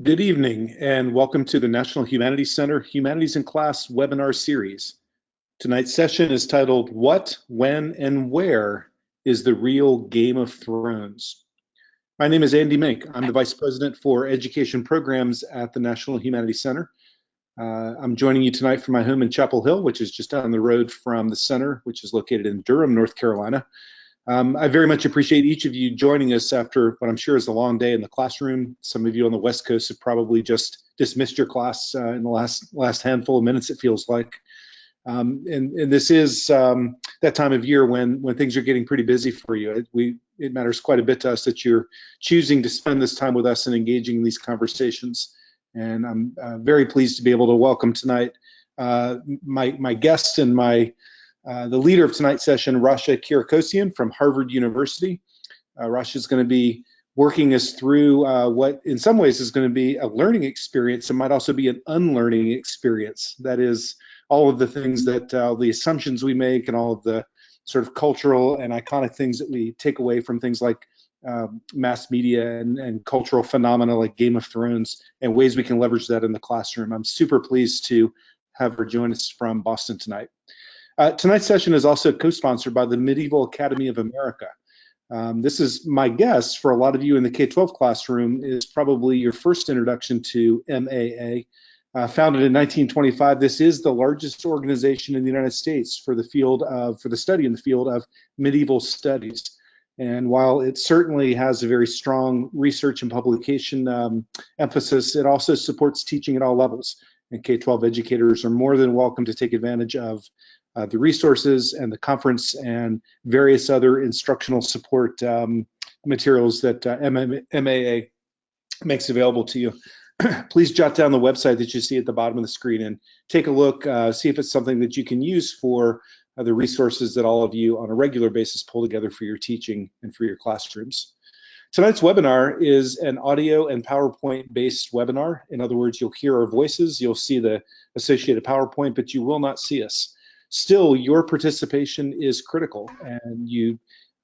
Good evening and welcome to the National Humanities Center Humanities in Class webinar series. Tonight's session is titled, What, When, and Where is the Real Game of Thrones? My name is Andy Mink. I'm the Vice President for Education Programs at the National Humanities Center. I'm joining you tonight from my home in Chapel Hill, which is just down the road from the center, which is located in Durham, North Carolina. I very much appreciate each of you joining us after what I'm sure is a long day in the classroom. Some of you on the West Coast have probably just dismissed your class in the last handful of minutes, it feels like. And this is that time of year when things are getting pretty busy for you. It matters quite a bit to us that you're choosing to spend this time with us and engaging in these conversations. And I'm very pleased to be able to welcome tonight my guest and the leader of tonight's session, Rasha Kirakosian from Harvard University. Rasha is going to be working us through what in some ways is going to be a learning experience and might also be an unlearning experience. That is all of the things that the assumptions we make and all of the sort of cultural and iconic things that we take away from things like mass media and cultural phenomena like Game of Thrones and ways we can leverage that in the classroom. I'm super pleased to have her join us from Boston tonight. Tonight's session is also co-sponsored by the Medieval Academy of America. This is my guess for a lot of you in the K-12 classroom is probably your first introduction to MAA. Founded in 1925, this is the largest organization in the United States for the study in the field of medieval studies. And while it certainly has a very strong research and publication emphasis, it also supports teaching at all levels. And K-12 educators are more than welcome to take advantage of the resources and the conference and various other instructional support materials that MAA makes available to you. Please jot down the website that you see at the bottom of the screen and take a look, see if it's something that you can use for the resources that all of you on a regular basis pull together for your teaching and for your classrooms. Tonight's webinar is an audio and PowerPoint-based webinar. In other words, you'll hear our voices, you'll see the associated PowerPoint, but you will not see us. Still, your participation is critical, and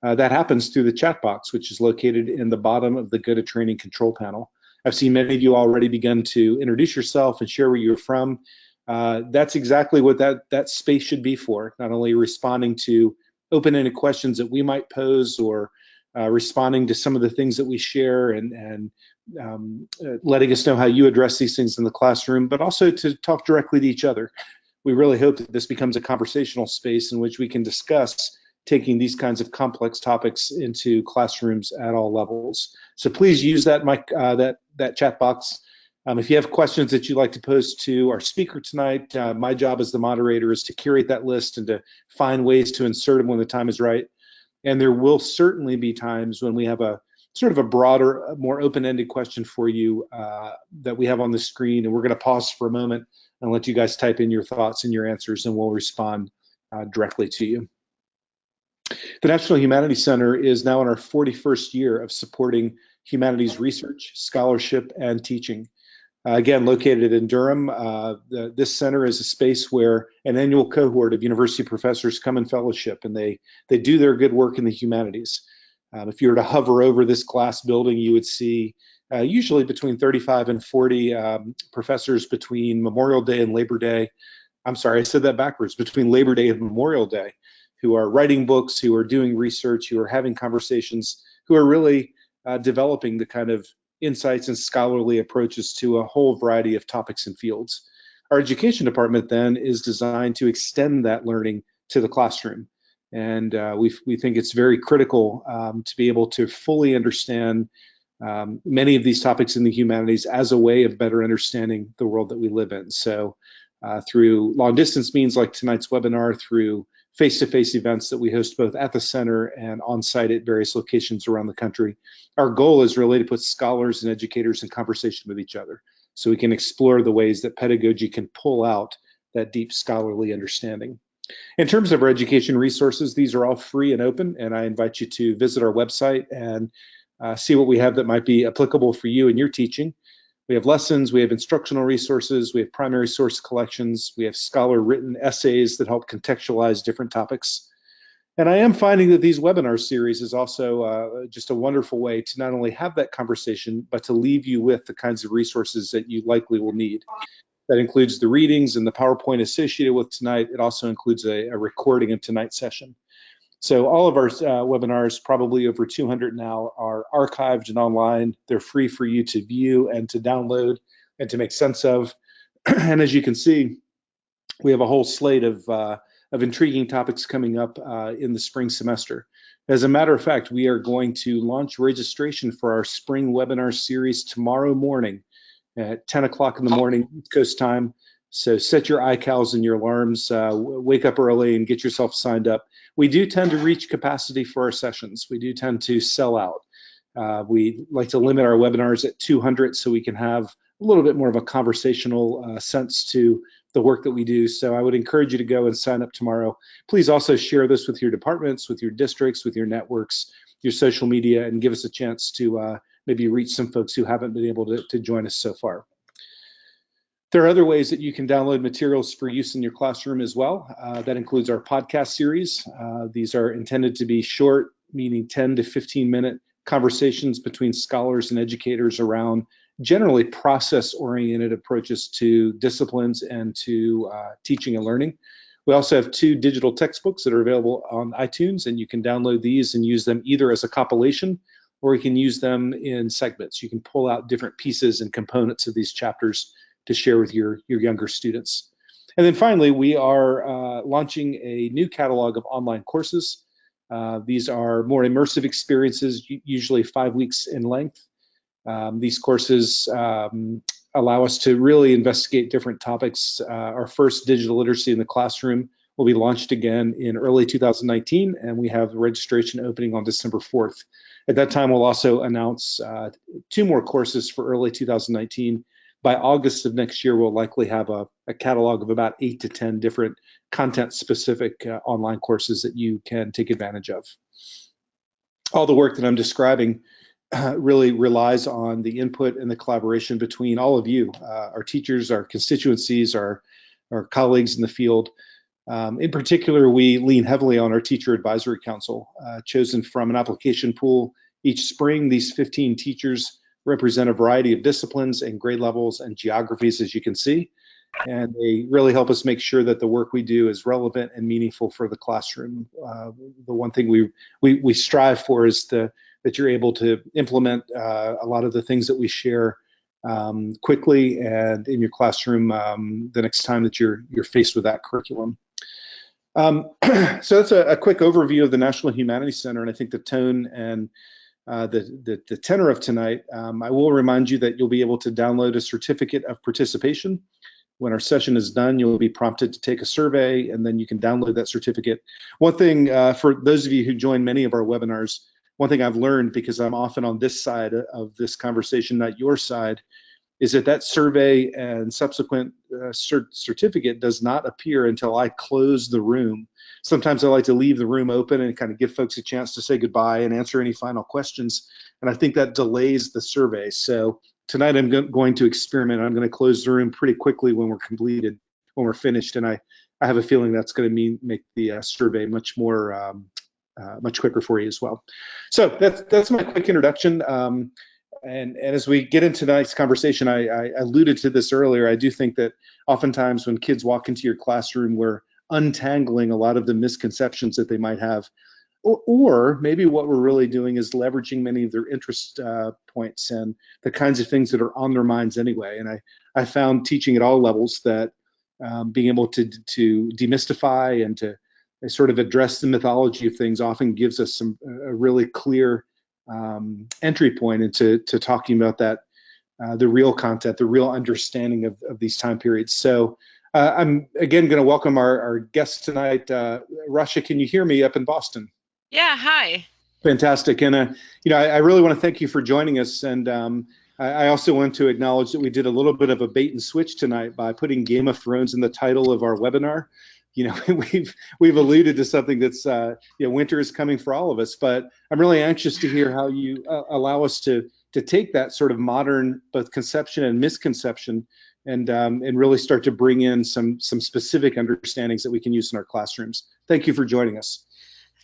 that happens through the chat box, which is located in the bottom of the Go to Training control panel. I've seen many of you already begin to introduce yourself and share where you're from. That's exactly what that space should be for, not only responding to open-ended questions that we might pose or responding to some of the things that we share and letting us know how you address these things in the classroom, but also to talk directly to each other. We really hope that this becomes a conversational space in which we can discuss taking these kinds of complex topics into classrooms at all levels. So please use that chat box. If you have questions that you'd like to pose to our speaker tonight, my job as the moderator is to curate that list and to find ways to insert them when the time is right. And there will certainly be times when we have a sort of a broader, more open-ended question for you that we have on the screen, and we're going to pause for a moment and let you guys type in your thoughts and your answers, and we'll respond directly to you. The National Humanities Center is now in our 41st year of supporting humanities research, scholarship, and teaching. Again, located in Durham, this center is a space where an annual cohort of university professors come in fellowship, and they do their good work in the humanities. If you were to hover over this glass building, you would see usually between 35 and 40 professors between Memorial Day and Labor Day. I'm sorry, I said that backwards, between Labor Day and Memorial Day, who are writing books, who are doing research, who are having conversations, who are really developing the kind of insights and scholarly approaches to a whole variety of topics and fields. Our education department then is designed to extend that learning to the classroom. And we think it's very critical to be able to fully understand many of these topics in the humanities as a way of better understanding the world that we live in. So through long distance means like tonight's webinar, through face-to-face events that we host both at the center and on-site at various locations around the country, our goal is really to put scholars and educators in conversation with each other so we can explore the ways that pedagogy can pull out that deep scholarly understanding. In terms of our education resources, these are all free and open, and I invite you to visit our website and see what we have that might be applicable for you in your teaching. We have lessons, we have instructional resources, we have primary source collections, we have scholar-written essays that help contextualize different topics. And I am finding that these webinar series is also just a wonderful way to not only have that conversation, but to leave you with the kinds of resources that you likely will need. That includes the readings and the PowerPoint associated with tonight. It also includes a recording of tonight's session. So all of our webinars, probably over 200 now, are archived and online. They're free for you to view and to download and to make sense of. And as you can see, we have a whole slate of intriguing topics coming up in the spring semester. As a matter of fact, we are going to launch registration for our spring webinar series tomorrow morning at 10 o'clock in the morning, East Coast time. So set your iCals and your alarms, wake up early and get yourself signed up. We do tend to reach capacity for our sessions. We do tend to sell out. We like to limit our webinars at 200 so we can have a little bit more of a conversational sense to the work that we do. So I would encourage you to go and sign up tomorrow. Please also share this with your departments, with your districts, with your networks, your social media, and give us a chance to maybe reach some folks who haven't been able to join us so far. There are other ways that you can download materials for use in your classroom as well. That includes our podcast series. These are intended to be short, meaning 10 to 15-minute conversations between scholars and educators around generally process-oriented approaches to disciplines and to teaching and learning. We also have 2 digital textbooks that are available on iTunes, and you can download these and use them either as a compilation or you can use them in segments. You can pull out different pieces and components of these chapters to share with your younger students. And then finally, we are launching a new catalog of online courses. These are more immersive experiences, usually 5 weeks in length. These courses allow us to really investigate different topics. Our first digital literacy in the classroom will be launched again in early 2019, and we have registration opening on December 4th. At that time, we'll also announce 2 more courses for early 2019. By August of next year, we'll likely have a catalog of about 8 to 10 different content-specific online courses that you can take advantage of. All the work that I'm describing really relies on the input and the collaboration between all of you, our teachers, our constituencies, our colleagues in the field. In particular, we lean heavily on our Teacher Advisory Council, chosen from an application pool each spring. These 15 teachers represent a variety of disciplines and grade levels and geographies, as you can see, and they really help us make sure that the work we do is relevant and meaningful for the classroom. The one thing we strive for is that you're able to implement a lot of the things that we share quickly and in your classroom the next time that you're faced with that curriculum. So that's a quick overview of the National Humanities Center, and I think the tone and the tenor of tonight. I will remind you that you'll be able to download a certificate of participation. When our session is done, you'll be prompted to take a survey, and then you can download that certificate. One thing, for those of you who join many of our webinars, one thing I've learned, because I'm often on this side of this conversation, not your side, is that survey and subsequent certificate does not appear until I close the room. Sometimes I like to leave the room open and kind of give folks a chance to say goodbye and answer any final questions. And I think that delays the survey. So tonight I'm going to experiment. I'm going to close the room pretty quickly when we're completed, when we're finished. And I have a feeling that's going to make the survey much quicker for you as well. So that's my quick introduction. And as we get into tonight's conversation, I alluded to this earlier. I do think that oftentimes when kids walk into your classroom, we're untangling a lot of the misconceptions that they might have. Or maybe what we're really doing is leveraging many of their interest points and the kinds of things that are on their minds anyway. And I found teaching at all levels that being able to demystify and to sort of address the mythology of things often gives us a really clear entry point into talking about that, the real content, the real understanding of these time periods. So I'm again going to welcome our guest tonight. Rasha, can you hear me up in Boston? Yeah, hi. Fantastic. And I really want to thank you for joining us. And I also want to acknowledge that we did a little bit of a bait and switch tonight by putting Game of Thrones in the title of our webinar. We've alluded to something that's winter is coming for all of us, but I'm really anxious to hear how you allow us to take that sort of modern both conception and misconception and really start to bring in some specific understandings that we can use in our classrooms. Thank you for joining us.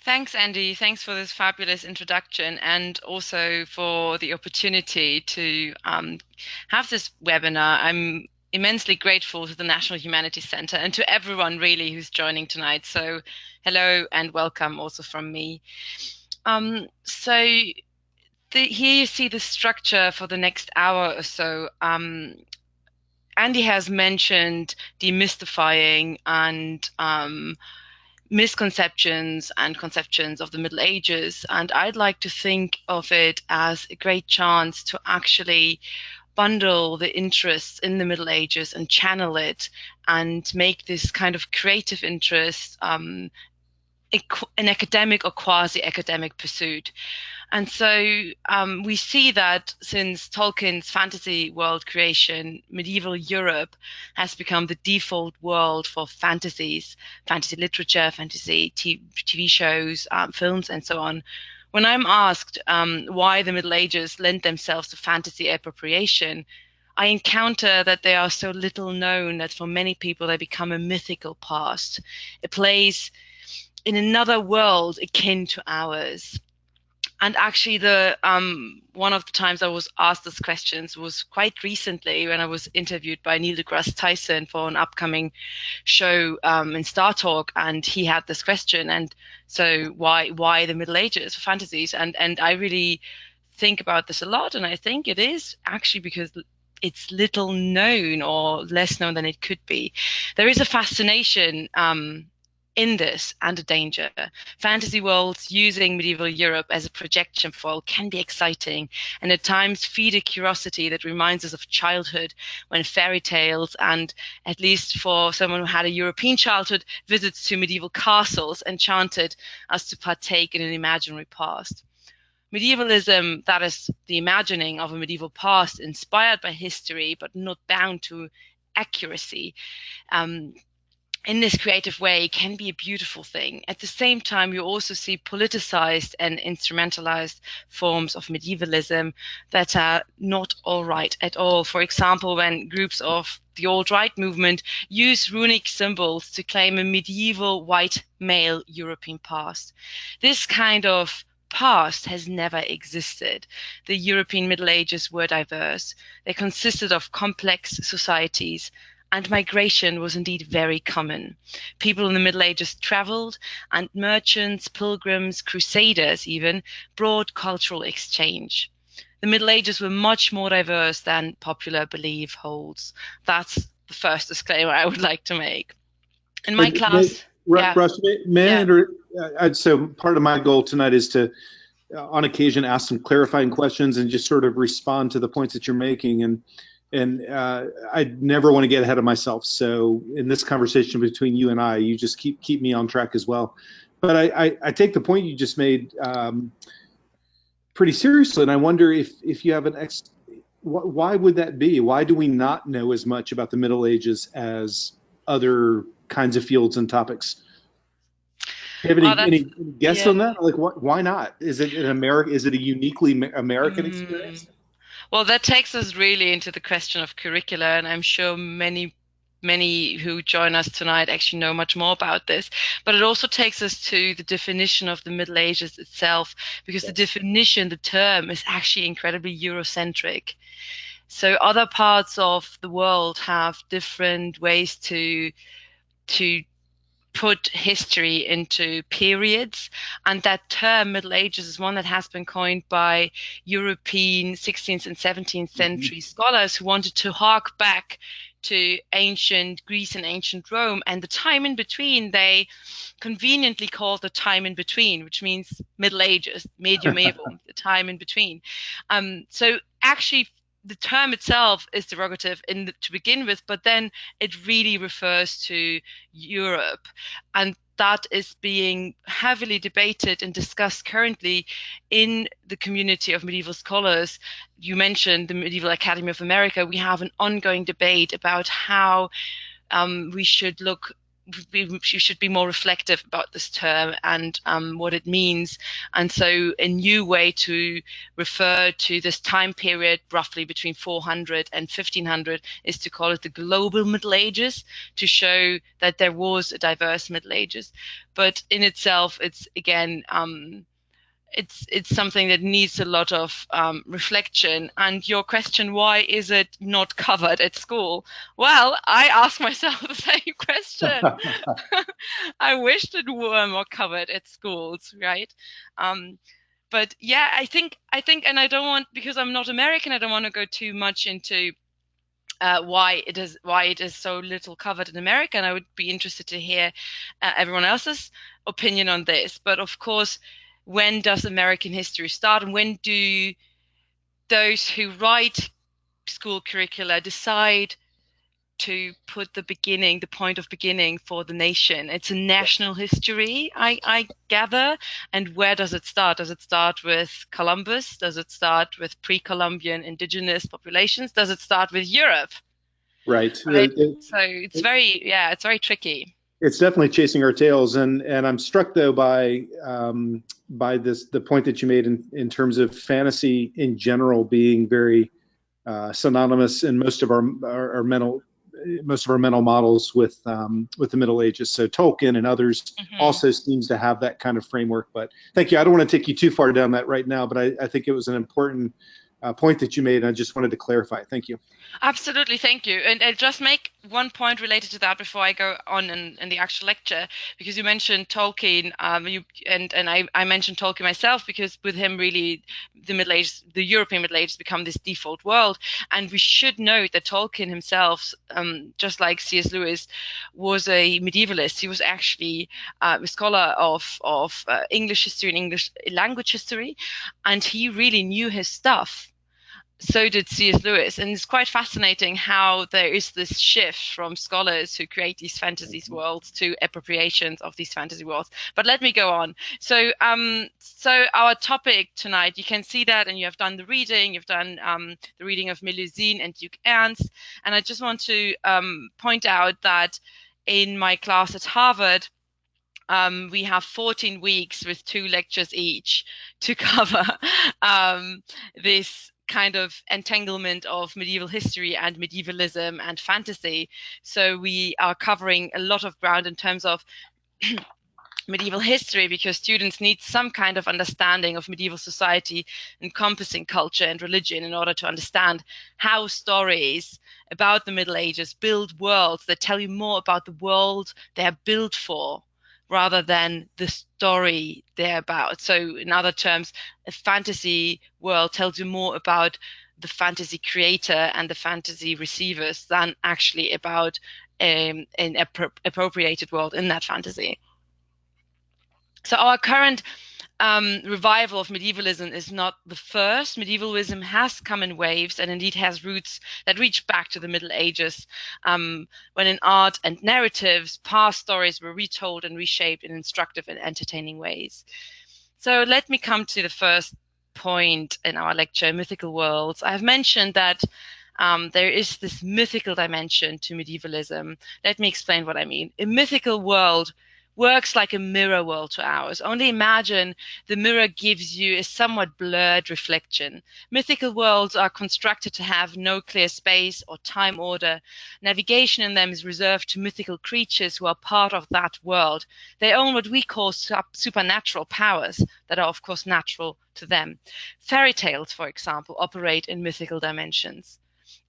Thanks, Andy. Thanks for this fabulous introduction and also for the opportunity to have this webinar. I'm immensely grateful to the National Humanities Centre and to everyone really who's joining tonight. So hello and welcome also from me. Here you see the structure for the next hour or so. Andy has mentioned demystifying and misconceptions and conceptions of the Middle Ages. And I'd like to think of it as a great chance to actually bundle the interests in the Middle Ages and channel it and make this kind of creative interest an academic or quasi-academic pursuit. And so we see that since Tolkien's fantasy world creation, medieval Europe has become the default world for fantasies, fantasy literature, fantasy TV shows, films, and so on. When I'm asked why the Middle Ages lend themselves to fantasy appropriation, I encounter that they are so little known that for many people they become a mythical past, a place in another world akin to ours. And actually, the one of the times I was asked these questions was quite recently when I was interviewed by Neil deGrasse Tyson for an upcoming show in Star Talk, and he had this question. And so, why the Middle Ages for fantasies? And I really think about this a lot, and I think it is actually because it's little known or less known than it could be. There is a fascination in this and a danger. Fantasy worlds using medieval Europe as a projection foil can be exciting and at times feed a curiosity that reminds us of childhood when fairy tales and, at least for someone who had a European childhood, visits to medieval castles enchanted us to partake in an imaginary past. Medievalism, that is the imagining of a medieval past inspired by history but not bound to accuracy, in this creative way can be a beautiful thing. At the same time, you also see politicized and instrumentalized forms of medievalism that are not all right at all. For example, when groups of the alt-right movement use runic symbols to claim a medieval white male European past. This kind of past has never existed. The European Middle Ages were diverse. They consisted of complex societies, and migration was indeed very common. People in the Middle Ages traveled, and merchants, pilgrims, crusaders even brought cultural exchange. The Middle Ages were much more diverse than popular belief holds. That's the first disclaimer I would like to make. In my class, yeah, Russ, may I yeah. enter? So part of my goal tonight is to, on occasion, ask some clarifying questions and just sort of respond to the points that you're making. And I never want to get ahead of myself. So in this conversation between you and I, you just keep me on track as well. But I take the point you just made pretty seriously, and I wonder if you have why would that be? Why do we not know as much about the Middle Ages as other kinds of fields and topics? Do you have Oh, any that's guess yeah. on that? Like, why not? Is it an America? Is it a uniquely American Mm. experience? Well, that takes us really into the question of curricula, and I'm sure many who join us tonight actually know much more about this. But it also takes us to the definition of the Middle Ages itself, because the Yes. definition, the term, is actually incredibly Eurocentric. So other parts of the world have different ways to put history into periods. And that term, Middle Ages, is one that has been coined by European 16th and 17th Mhm. century scholars who wanted to hark back to ancient Greece and ancient Rome. And the time in between, they conveniently called the time in between, which means Middle Ages, medieval, the time in between. So actually, the term itself is derogative to begin with, but then it really refers to Europe. And that is being heavily debated and discussed currently in the community of medieval scholars. You mentioned the Medieval Academy of America. We have an ongoing debate about how we should look you should be more reflective about this term and what it means. And so a new way to refer to this time period, roughly between 400 and 1500, is to call it the global Middle Ages, to show that there was a diverse Middle Ages. But in itself, it's again, it's something that needs a lot of reflection. And your question, why is it not covered at school? Well, I ask myself the same question. I wish it were more covered at schools, right? But yeah, I think, and I don't want, because I'm not American, I don't want to go too much into why it is so little covered in America, and I would be interested to hear everyone else's opinion on this. But of course, when does American history start, and when do those who write school curricula decide to put the point of beginning for the nation? It's a national history, I gather. And where does it start? Does it start with Columbus? Does it start with pre-Columbian indigenous populations? Does it start with Europe? Right. So it's very tricky. It's definitely chasing our tails, and I'm struck though by the point that you made in terms of fantasy in general being very synonymous in most of our mental models with the Middle Ages. So Tolkien and others also seems to have that kind of framework. But thank you. I don't want to take you too far down that right now, but I think it was an important point that you made, and I just wanted to clarify. Thank you. Absolutely, thank you. And I'll just make one point related to that before I go on in the actual lecture, because you mentioned Tolkien, and I mentioned Tolkien myself, because with him really the European Middle Ages become this default world. And we should note that Tolkien himself, just like C.S. Lewis, was a medievalist. He was actually a scholar of English history and English language history, and he really knew his stuff. So did C.S. Lewis, and it's quite fascinating how there is this shift from scholars who create these fantasy worlds to appropriations of these fantasy worlds. But let me go on. So our topic tonight, you can see that, and you have done the reading. You've done the reading of Melusine and Duke Ernst, and I just want to point out that in my class at Harvard, we have 14 weeks with 2 lectures each to cover this kind of entanglement of medieval history and medievalism and fantasy. So we are covering a lot of ground in terms of medieval history, because students need some kind of understanding of medieval society encompassing culture and religion in order to understand how stories about the Middle Ages build worlds that tell you more about the world they're built for, rather than the story they're about. So in other terms, a fantasy world tells you more about the fantasy creator and the fantasy receivers than actually about an appropriated world in that fantasy. So our current revival of medievalism is not the first. Medievalism has come in waves, and indeed has roots that reach back to the Middle Ages, when in art and narratives, past stories were retold and reshaped in instructive and entertaining ways. So let me come to the first point in our lecture, Mythical Worlds. I have mentioned that there is this mythical dimension to medievalism. Let me explain what I mean. A mythical world works like a mirror world to ours. Only imagine the mirror gives you a somewhat blurred reflection. Mythical worlds are constructed to have no clear space or time order. Navigation in them is reserved to mythical creatures who are part of that world. They own what we call supernatural powers that are, of course, natural to them. Fairy tales, for example, operate in mythical dimensions.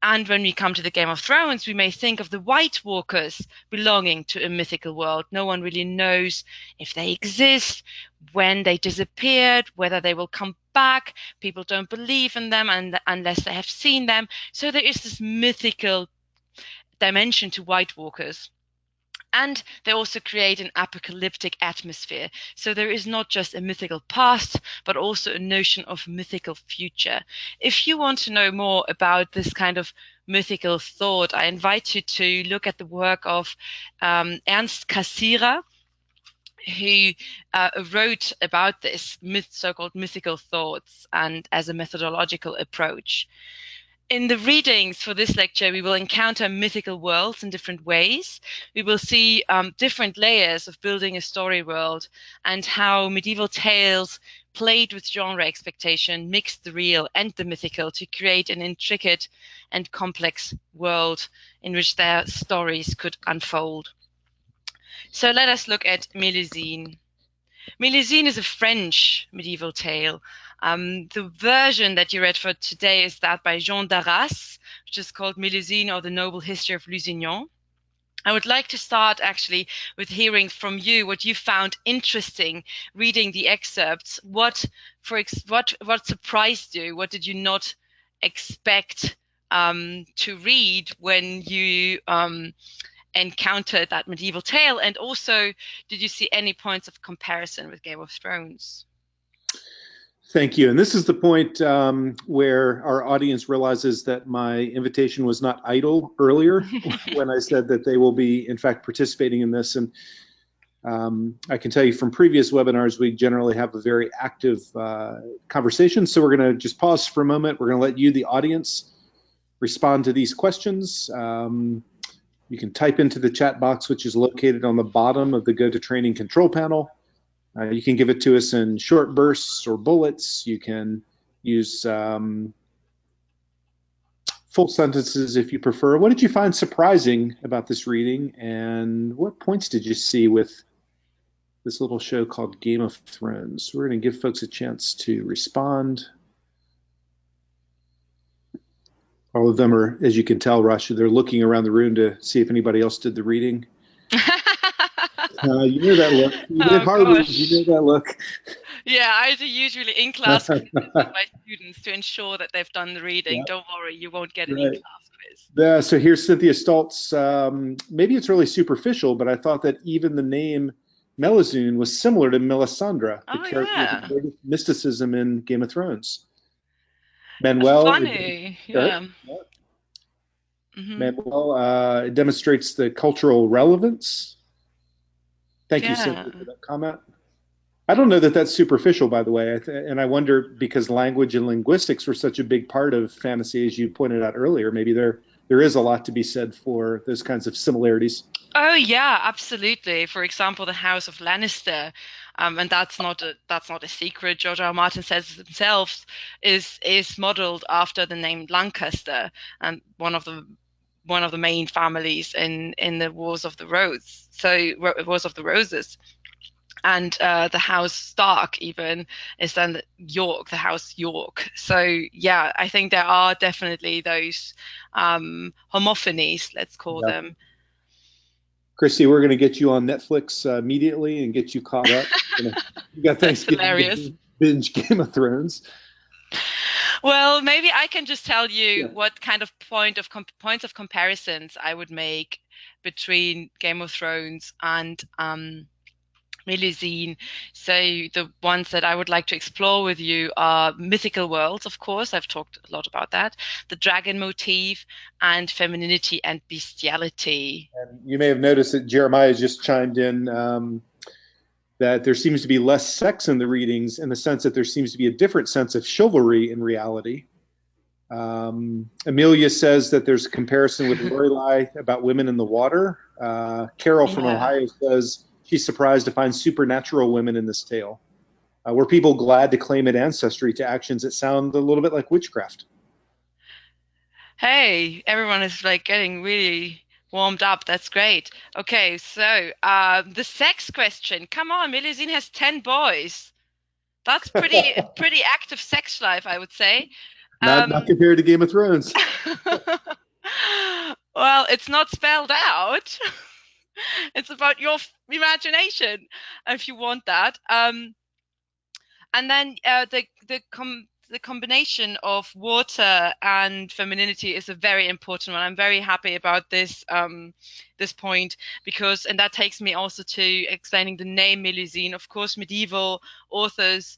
And when we come to the Game of Thrones, we may think of the White Walkers belonging to a mythical world. No one really knows if they exist, when they disappeared, whether they will come back. People don't believe in them unless they have seen them. So there is this mythical dimension to White Walkers. And they also create an apocalyptic atmosphere. So there is not just a mythical past, but also a notion of mythical future. If you want to know more about this kind of mythical thought, I invite you to look at the work of Ernst Cassirer, who wrote about this so-called mythical thoughts and as a methodological approach. In the readings for this lecture, we will encounter mythical worlds in different ways. We will see different layers of building a story world and how medieval tales played with genre expectation, mixed the real and the mythical to create an intricate and complex world in which their stories could unfold. So let us look at Melusine. Melusine is a French medieval tale. The version that you read for today is that by Jean d'Arras, which is called Melusine or the Noble History of Lusignan. I would like to start actually with hearing from you what you found interesting reading the excerpts. What surprised you? What did you not expect to read when you encountered that medieval tale? And also, did you see any points of comparison with Game of Thrones? Thank you. And this is the point where our audience realizes that my invitation was not idle earlier when I said that they will be, in fact, participating in this. And I can tell you from previous webinars, we generally have a very active conversation. So we're going to just pause for a moment. We're going to let you, the audience, respond to these questions. You can type into the chat box, which is located on the bottom of the GoToTraining control panel. You can give it to us in short bursts or bullets. You can use full sentences if you prefer. What did you find surprising about this reading, and what points did you see with this little show called Game of Thrones? We're going to give folks a chance to respond. All of them are, as you can tell, Rasha, they're looking around the room to see if anybody else did the reading. You know that look. You did Harvard. You know that look. Yeah, I do usually in class quizzes with my students to ensure that they've done the reading. Yep. Don't worry, you won't get an in-class quiz. Yeah, so here's Cynthia Stoltz. Maybe it's really superficial, but I thought that even the name Melusine was similar to Melisandre, the character of mysticism in Game of Thrones. Manuel. Funny, yeah. Manuel demonstrates the cultural relevance. Thank you, Cynthia, for that comment. I don't know that that's superficial, by the way, and I wonder, because language and linguistics were such a big part of fantasy, as you pointed out earlier, maybe there is a lot to be said for those kinds of similarities. Oh yeah, absolutely. For example, the House of Lannister, and that's not a secret. George R. R. Martin says himself is modeled after the name Lancaster, and one of the main families in the Wars of the Roses. So Wars of the Roses. And the House Stark even is then York, the House York. So yeah, I think there are definitely those homophonies, let's call them. Christy, we're going to get you on Netflix immediately and get you caught up. You got Thanksgiving binge Game of Thrones. Well, maybe I can just tell you what kind of points of comparisons I would make between Game of Thrones and Melusine. So the ones that I would like to explore with you are Mythical Worlds, of course. I've talked a lot about that. The dragon motif and femininity and bestiality. And you may have noticed that Jeremiah just chimed in that there seems to be less sex in the readings, in the sense that there seems to be a different sense of chivalry in reality. Amelia says that there's a comparison with Lorelei about women in the water. Carol from Ohio says she's surprised to find supernatural women in this tale. Were people glad to claim it ancestry to actions that sound a little bit like witchcraft? Hey, everyone is like getting really warmed up. That's great. Okay, so the sex question. Come on, Melusine has 10 boys. That's pretty active sex life, I would say. Not compared to Game of Thrones. Well, it's not spelled out. It's about your imagination, if you want that. And then the combination of water and femininity is a very important one. I'm very happy about this this point, because, and that takes me also to explaining the name Melusine. Of course, medieval authors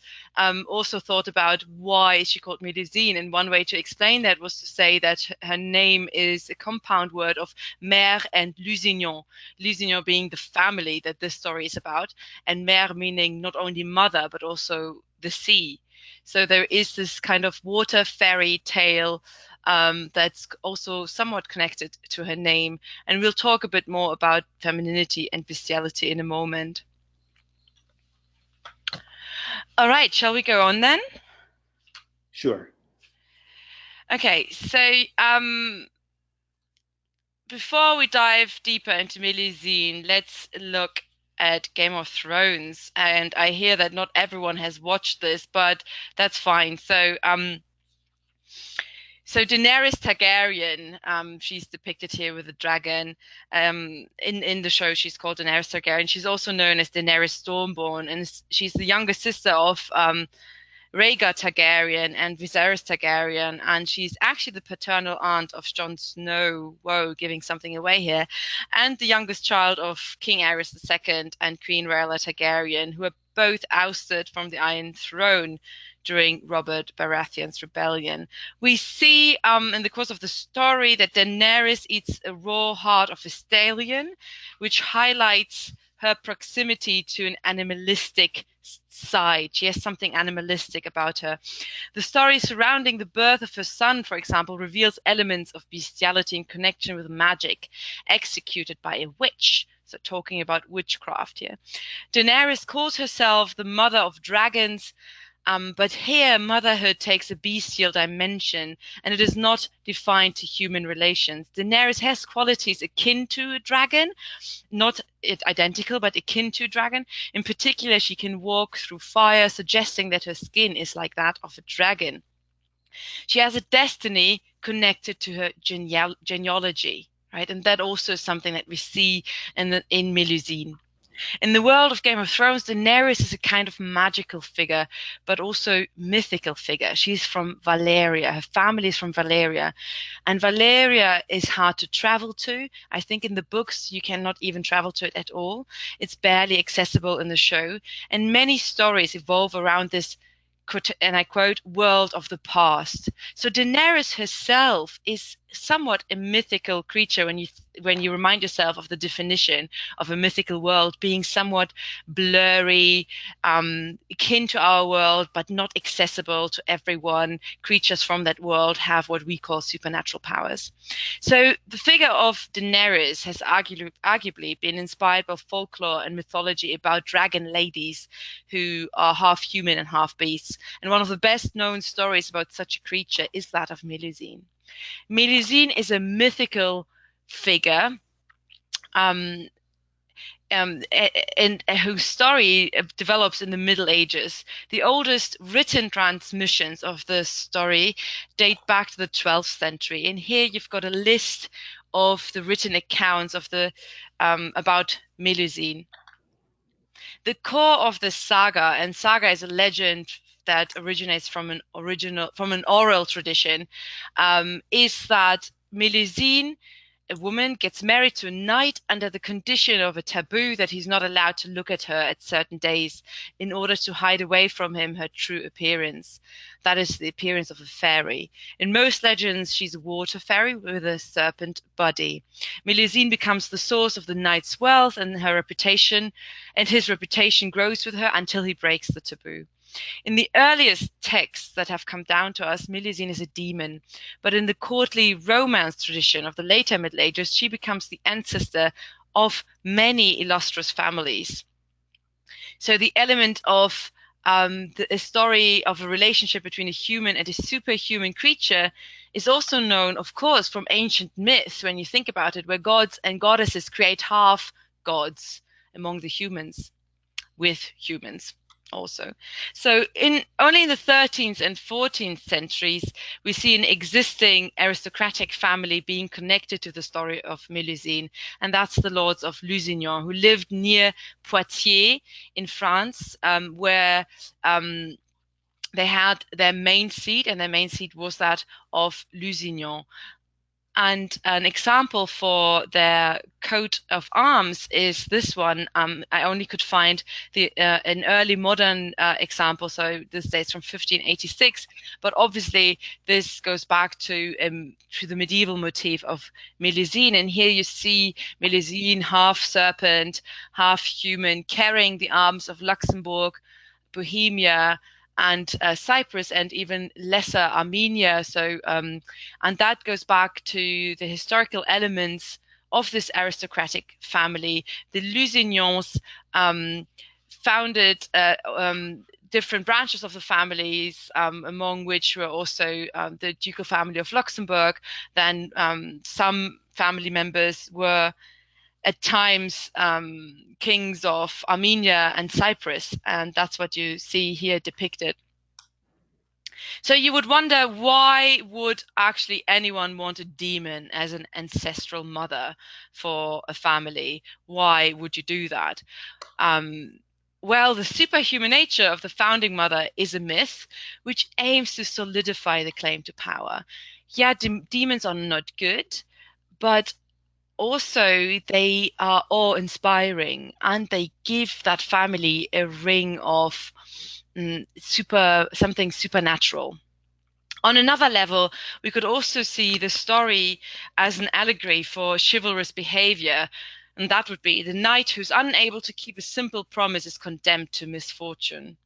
also thought about why is she called Melusine, and one way to explain that was to say that her name is a compound word of mère and Lusignan. Lusignan being the family that this story is about, and mère meaning not only mother but also the sea. So there is this kind of water fairy tale that's also somewhat connected to her name. And we'll talk a bit more about femininity and bestiality in a moment. All right, shall we go on then? Sure. Okay, so before we dive deeper into Melusine, let's look at Game of Thrones. And I hear that not everyone has watched this, but that's fine. So Daenerys Targaryen, she's depicted here with a dragon. In the show, she's called Daenerys Targaryen. She's also known as Daenerys Stormborn, and she's the younger sister of Rhaegar Targaryen and Viserys Targaryen, and she's actually the paternal aunt of Jon Snow. Whoa, giving something away here. And the youngest child of King Aerys II and Queen Rhaella Targaryen, who are both ousted from the Iron Throne during Robert Baratheon's rebellion. We see in the course of the story that Daenerys eats a raw heart of a stallion, which highlights her proximity to an animalistic side. She has something animalistic about her. The story surrounding the birth of her son, for example, reveals elements of bestiality in connection with magic executed by a witch. So talking about witchcraft here. Daenerys calls herself the mother of dragons, but here motherhood takes a bestial dimension, and it is not defined to human relations. Daenerys has qualities akin to a dragon, not identical, but akin to a dragon. In particular, she can walk through fire, suggesting that her skin is like that of a dragon. She has a destiny connected to her genealogy, right? And that also is something that we see in Melusine. In the world of Game of Thrones, Daenerys is a kind of magical figure, but also mythical figure. She's from Valyria. Her family is from Valyria. And Valyria is hard to travel to. I think in the books, you cannot even travel to it at all. It's barely accessible in the show. And many stories evolve around this, and I quote, world of the past. So Daenerys herself is somewhat a mythical creature when you remind yourself of the definition of a mythical world being somewhat blurry, akin to our world, but not accessible to everyone. Creatures from that world have what we call supernatural powers. So the figure of Daenerys has arguably been inspired by folklore and mythology about dragon ladies who are half human and half beasts. And one of the best known stories about such a creature is that of Melusine. Melusine is a mythical figure and whose story develops in the Middle Ages. The oldest written transmissions of the story date back to the 12th century. And here you've got a list of the written accounts of the about Melusine. The core of the saga, and saga is a legend that originates from an oral tradition, is that Melusine, a woman, gets married to a knight under the condition of a taboo that he's not allowed to look at her at certain days in order to hide away from him her true appearance. That is the appearance of a fairy. In most legends, she's a water fairy with a serpent body. Melusine becomes the source of the knight's wealth, and his reputation grows with her until he breaks the taboo. In the earliest texts that have come down to us, Melusine is a demon, but in the courtly romance tradition of the later Middle Ages, she becomes the ancestor of many illustrious families. So the element of a story of a relationship between a human and a superhuman creature is also known, of course, from ancient myths, when you think about it, where gods and goddesses create half gods among the humans, with humans also. So only in the 13th and 14th centuries, we see an existing aristocratic family being connected to the story of Melusine, and that's the lords of Lusignan, who lived near Poitiers in France, where they had their main seat, and their main seat was that of Lusignan. And an example for their coat of arms is this one. I only could find an early modern example, so this dates from 1586. But obviously, this goes back to the medieval motif of Melusine. And here you see Melusine, half serpent, half human, carrying the arms of Luxembourg, Bohemia, and Cyprus, and even lesser Armenia. So, and that goes back to the historical elements of this aristocratic family. The Lusignans founded different branches of the families, among which were also the ducal family of Luxembourg. Then some family members were at times kings of Armenia and Cyprus, and that's what you see here depicted. So you would wonder, why would actually anyone want a demon as an ancestral mother for a family? Why would you do that? Well, the superhuman nature of the founding mother is a myth which aims to solidify the claim to power. Yeah, demons are not good, but also they are awe-inspiring, and they give that family a ring of something supernatural. On another level, we could also see the story as an allegory for chivalrous behavior, and that would be the knight who's unable to keep a simple promise is condemned to misfortune.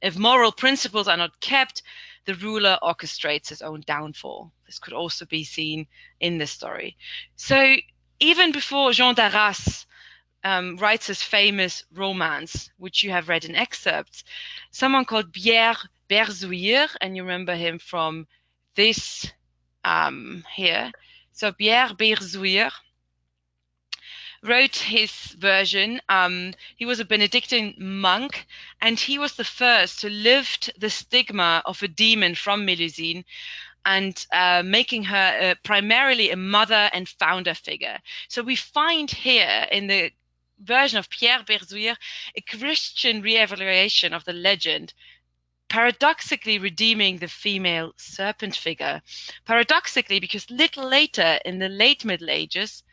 If moral principles are not kept, the ruler orchestrates his own downfall. This could also be seen in this story. So even before Jean d'Arras writes his famous romance, which you have read in excerpts, someone called Pierre Berzouir, and you remember him from this here. So Pierre Berzouir wrote his version. He was a Benedictine monk, and he was the first to lift the stigma of a demon from Melusine, and making her primarily a mother and founder figure. So we find here in the version of Pierre Berzouir a Christian re-evaluation of the legend, paradoxically redeeming the female serpent figure. Paradoxically, because little later in the late Middle Ages,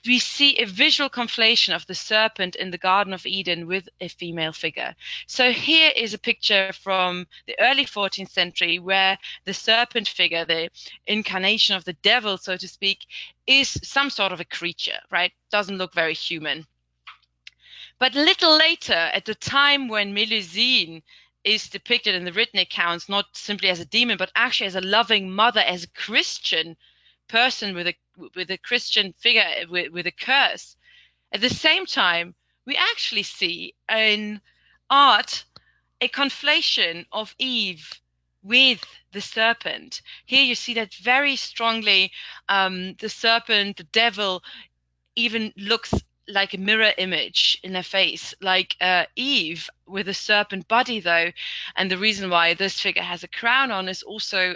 we see a visual conflation of the serpent in the Garden of Eden with a female figure. So here is a picture from the early 14th century where the serpent figure, the incarnation of the devil, so to speak, is some sort of a creature, right? Doesn't look very human. But a little later, at the time when Melusine is depicted in the written accounts, not simply as a demon, but actually as a loving mother, as a Christian person with a Christian figure, with a curse. At the same time, we actually see in art a conflation of Eve with the serpent. Here you see that very strongly. The serpent, the devil, even looks like a mirror image in her face, like Eve with a serpent body, though. And the reason why this figure has a crown on is also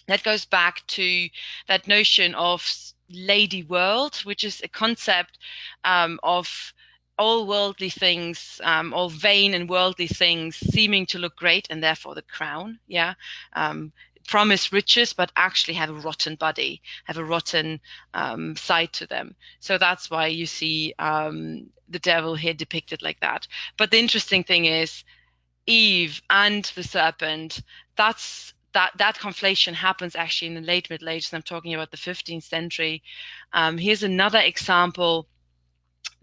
that goes back to that notion of lady world, which is a concept of all worldly things, all vain and worldly things seeming to look great, and therefore the crown, promise riches, but actually have a rotten body, have a rotten side to them. So that's why you see the devil here depicted like that. But the interesting thing is Eve and the serpent, that conflation happens actually in the late Middle Ages. I'm talking about the 15th century. Here's another example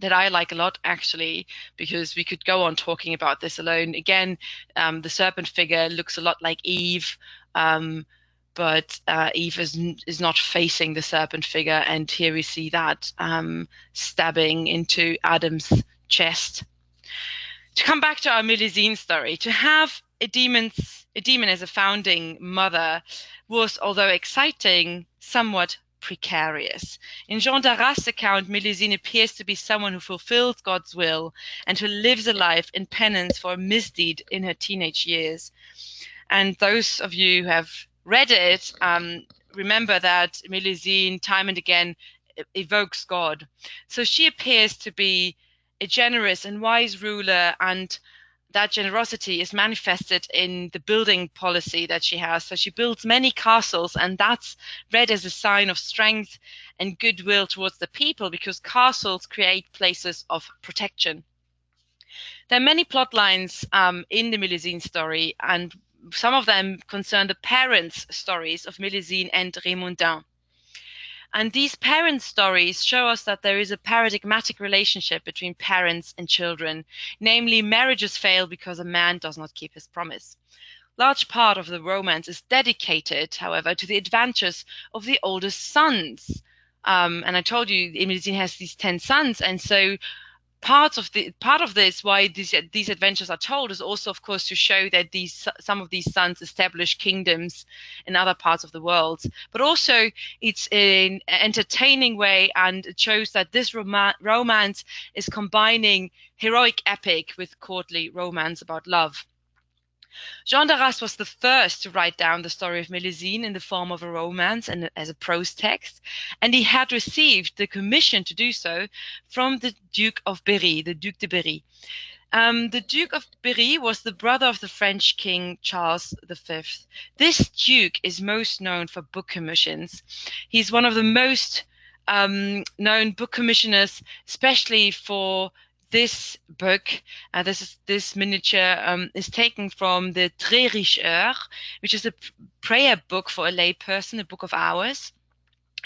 that I like a lot, actually, because we could go on talking about this alone. Again, the serpent figure looks a lot like Eve, but Eve is not facing the serpent figure, and here we see that stabbing into Adam's chest. To come back to our Melusine story, to have a demon as a founding mother was, although exciting, somewhat precarious. In Jean d'Arras' account, Melusine appears to be someone who fulfills God's will and who lives a life in penance for a misdeed in her teenage years. And those of you who have read it remember that Melusine time and again evokes God. So she appears to be a generous and wise ruler, and that generosity is manifested in the building policy that she has. So she builds many castles, and that's read as a sign of strength and goodwill towards the people, because castles create places of protection. There are many plot lines in the Melusine story, and some of them concern the parents' stories of Melusine and Raymondin. And these parent stories show us that there is a paradigmatic relationship between parents and children. Namely, marriages fail because a man does not keep his promise. Large part of the romance is dedicated, however, to the adventures of the oldest sons. And I told you, Melusine has these 10 sons, and so part of this why these adventures are told is also, of course, to show that some of these sons establish kingdoms in other parts of the world, but also it's an entertaining way, and it shows that this romance is combining heroic epic with courtly romance about love. Jean d'Arras was the first to write down the story of Melusine in the form of a romance and as a prose text, and he had received the commission to do so from the Duke of Berry, the Duc de Berry. The Duke of Berry was the brother of the French King Charles V. This Duke is most known for book commissions. He's one of the most known book commissioners, especially for this book. This miniature is taken from the Très Riche Heure, which is a prayer book for a lay person, a book of hours.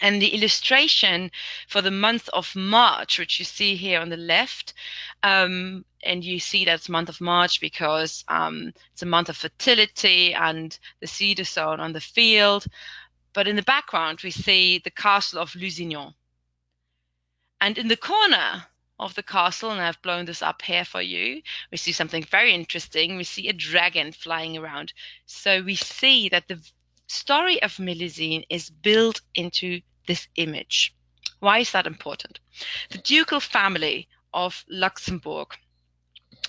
And the illustration for the month of March, which you see here on the left, and you see that's month of March because it's a month of fertility and the seed is sown on the field. But in the background, we see the castle of Lusignan. And in the corner of the castle, and I've blown this up here for you, we see something very interesting. We see a dragon flying around. So we see that the story of Melusine is built into this image. Why is that important? The ducal family of Luxembourg,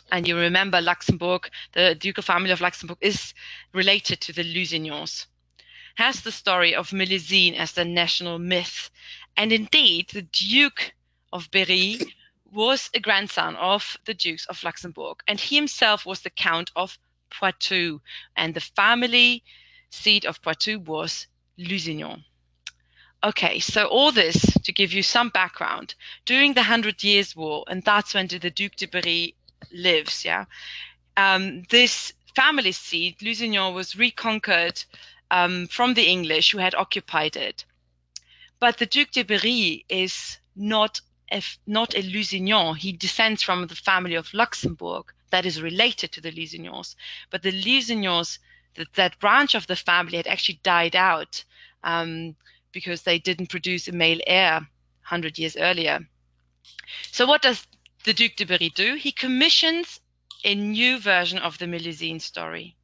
and you remember Luxembourg, the ducal family of Luxembourg is related to the Lusignans, has the story of Melusine as the national myth. And indeed, the Duke of Berry was a grandson of the Dukes of Luxembourg, and he himself was the Count of Poitou, and the family seat of Poitou was Lusignan. Okay, so all this to give you some background. During the 100 Years' War, and that's when the Duc de Berry lives, this family seat, Lusignan, was reconquered from the English who had occupied it. But the Duc de Berry is not a Lusignan. He descends from the family of Luxembourg that is related to the Lusignans. But the Lusignans, that branch of the family, had actually died out because they didn't produce a male heir 100 years earlier. So what does the Duc de Berry do? He commissions a new version of the Melusine story.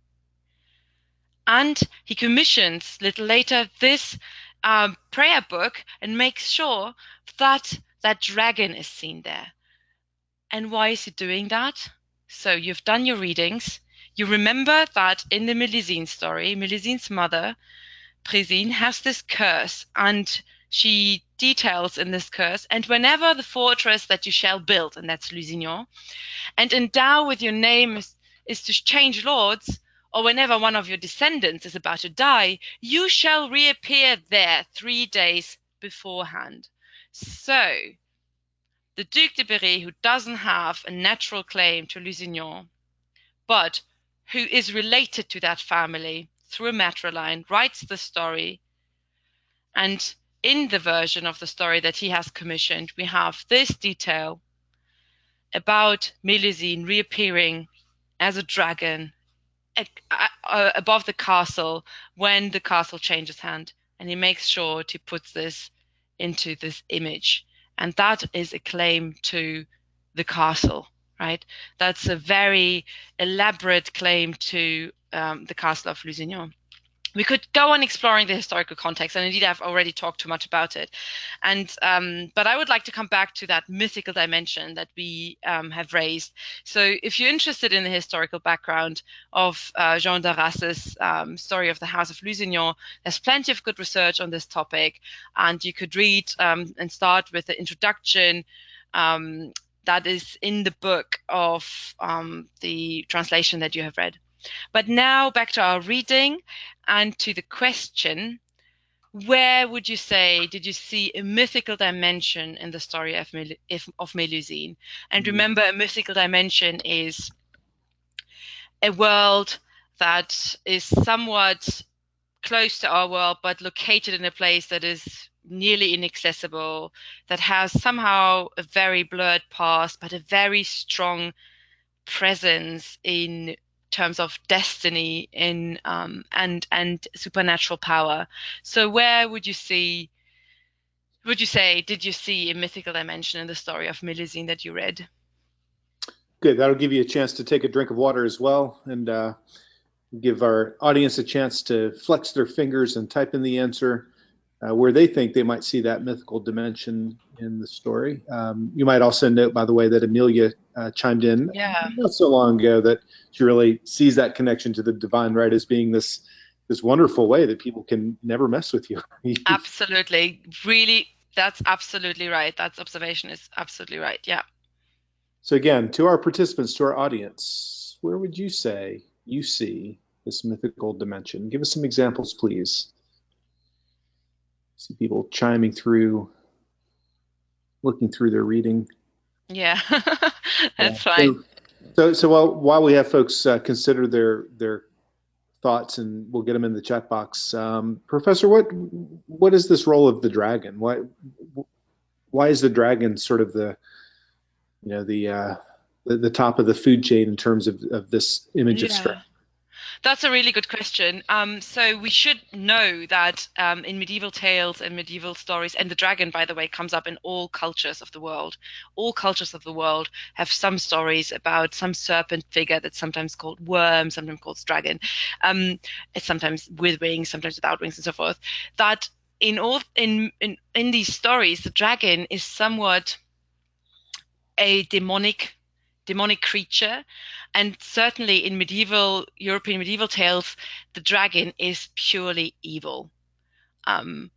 And he commissions, a little later, this prayer book and makes sure that that dragon is seen there. And why is he doing that? So you've done your readings. You remember that in the Melusine story, Melusine's mother, Présine, has this curse, and she details in this curse, and whenever the fortress that you shall build, and that's Lusignan, and endow with your name is to change lords, or whenever one of your descendants is about to die, you shall reappear there 3 days beforehand. So, the Duc de Berry, who doesn't have a natural claim to Lusignan, but who is related to that family through a matriline, writes the story. And in the version of the story that he has commissioned, we have this detail about Melusine reappearing as a dragon above the castle when the castle changes hand. And he makes sure to put this into this image. And that is a claim to the castle, right? That's a very elaborate claim to the castle of Lusignan. We could go on exploring the historical context, and indeed I've already talked too much about it. And but I would like to come back to that mythical dimension that we have raised. So if you're interested in the historical background of Jean d'Arras's story of the House of Lusignan, there's plenty of good research on this topic, and you could read and start with the introduction that is in the book of the translation that you have read. But now back to our reading and to the question, where would you say did you see a mythical dimension in the story of Melusine? And remember, a mythical dimension is a world that is somewhat close to our world, but located in a place that is nearly inaccessible, that has somehow a very blurred past, but a very strong presence in terms of destiny in and supernatural power. So where would you say, did you see a mythical dimension in the story of Melusine that you read? Good. That'll give you a chance to take a drink of water as well, and give our audience a chance to flex their fingers and type in the answer where they think they might see that mythical dimension in the story. You might also note, by the way, that Amelia chimed in Yeah. not so long ago that she really sees that connection to the divine right as being this wonderful way that people can never mess with you. Absolutely. Really, that's absolutely right. That observation is absolutely right. Yeah. So again, to our participants, to our audience, where would you say you see this mythical dimension? Give us some examples, please. See people chiming through, looking through their reading. Yeah. Yeah. That's fine. So while we have folks consider their thoughts, and we'll get them in the chat box, Professor, what is this role of the dragon? Why is the dragon sort of the top of the food chain in terms of this image of Yeah. strength? That's a really good question. So we should know that in medieval tales and medieval stories, and the dragon, by the way, comes up in all cultures of the world. All cultures of the world have some stories about some serpent figure that's sometimes called worm, sometimes called dragon. It's sometimes with wings, sometimes without wings, and so forth. That in these stories, the dragon is somewhat a demonic creature, and certainly in medieval European medieval tales, the dragon is purely evil. Um,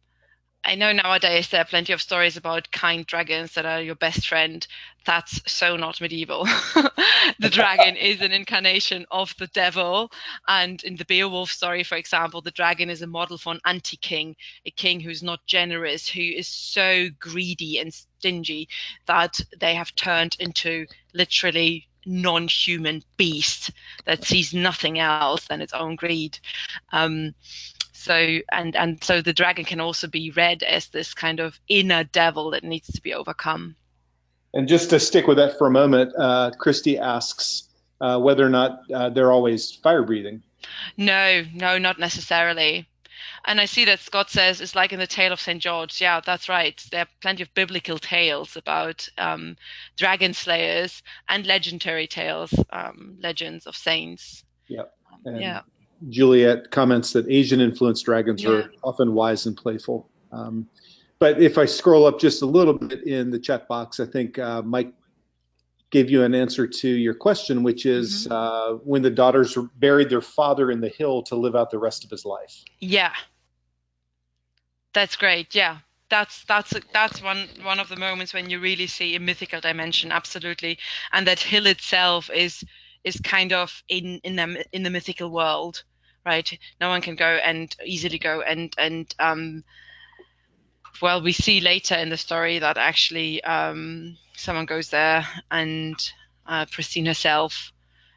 I know nowadays there are plenty of stories about kind dragons that are your best friend. That's so not medieval. The dragon is an incarnation of the devil. And in the Beowulf story, for example, the dragon is a model for an anti-king, a king who's not generous, who is so greedy and stingy that they have turned into literally non-human beast that sees nothing else than its own greed. Um, so the dragon can also be read as this kind of inner devil that needs to be overcome. And just to stick with that for a moment, Christy asks whether or not they're always fire breathing. No, no, not necessarily. And I see that Scott says it's like in the tale of St. George. Yeah, that's right. There are plenty of biblical tales about dragon slayers and legendary tales, legends of saints. Yeah. And Yeah. Juliet comments that Asian influenced dragons Yeah. are often wise and playful. But if I scroll up just a little bit in the chat box, I think Mike gave you an answer to your question, which is when the daughters buried their father in the hill to live out the rest of his life. Yeah. That's great. Yeah. That's one of the moments when you really see a mythical dimension, absolutely. And that hill itself is kind of in the mythical world, right? No one can go and easily go and well, we see later in the story that actually someone goes there and Pristine herself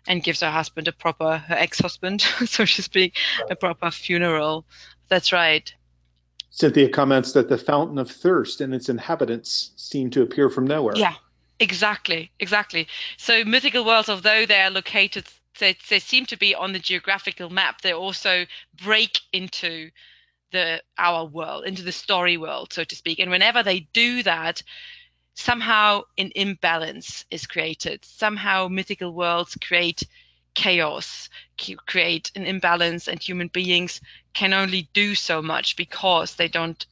and gives her ex-husband, so to speak, a proper funeral. That's right. Cynthia comments that the fountain of thirst and its inhabitants seem to appear from nowhere. Yeah, exactly, exactly. So mythical worlds, although they are located, they seem to be on the geographical map, they also break into our world, into the story world, so to speak. And whenever they do that, somehow an imbalance is created. Somehow mythical worlds create chaos, create an imbalance, and human beings can only do so much because they don't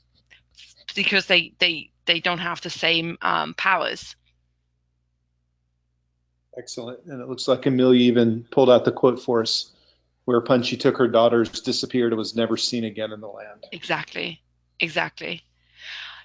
have the same powers. Excellent. And it looks like Amelia even pulled out the quote for us, whereupon she took her daughters, disappeared, and was never seen again in the land. Exactly. Exactly.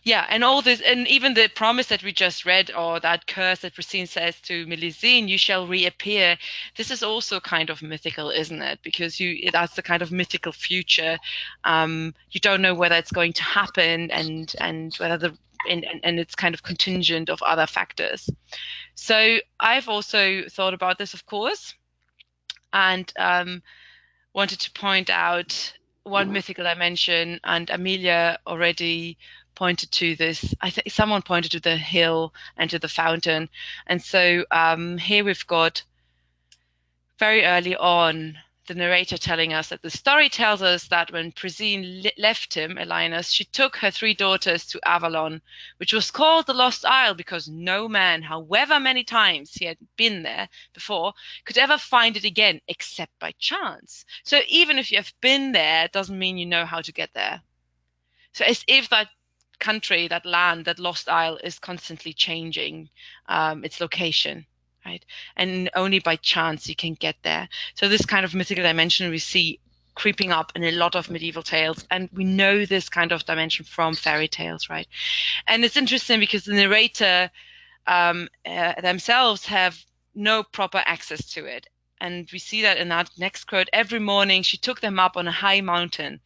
Yeah, and all this, and even the promise that we just read, or that curse that Pristine says to Melusine, "You shall reappear." This is also kind of mythical, isn't it? Because that's the kind of mythical future. You don't know whether it's going to happen, and whether and it's kind of contingent of other factors. So I've also thought about this, of course, and wanted to point out one mythical dimension, and Amelia already pointed to this. I think someone pointed to the hill and to the fountain. And so here we've got very early on the narrator telling us that the story tells us that when Presine left him, Elinus, she took her 3 daughters to Avalon, which was called the Lost Isle because no man, however many times he had been there before, could ever find it again except by chance. So even if you have been there, it doesn't mean you know how to get there. So as if that country, that land, that Lost Isle is constantly changing its location. Right? And only by chance you can get there. So this kind of mythical dimension we see creeping up in a lot of medieval tales, and we know this kind of dimension from fairy tales, right? And it's interesting because the narrator themselves have no proper access to it. And we see that in that next quote, every morning she took them up on a high mountain.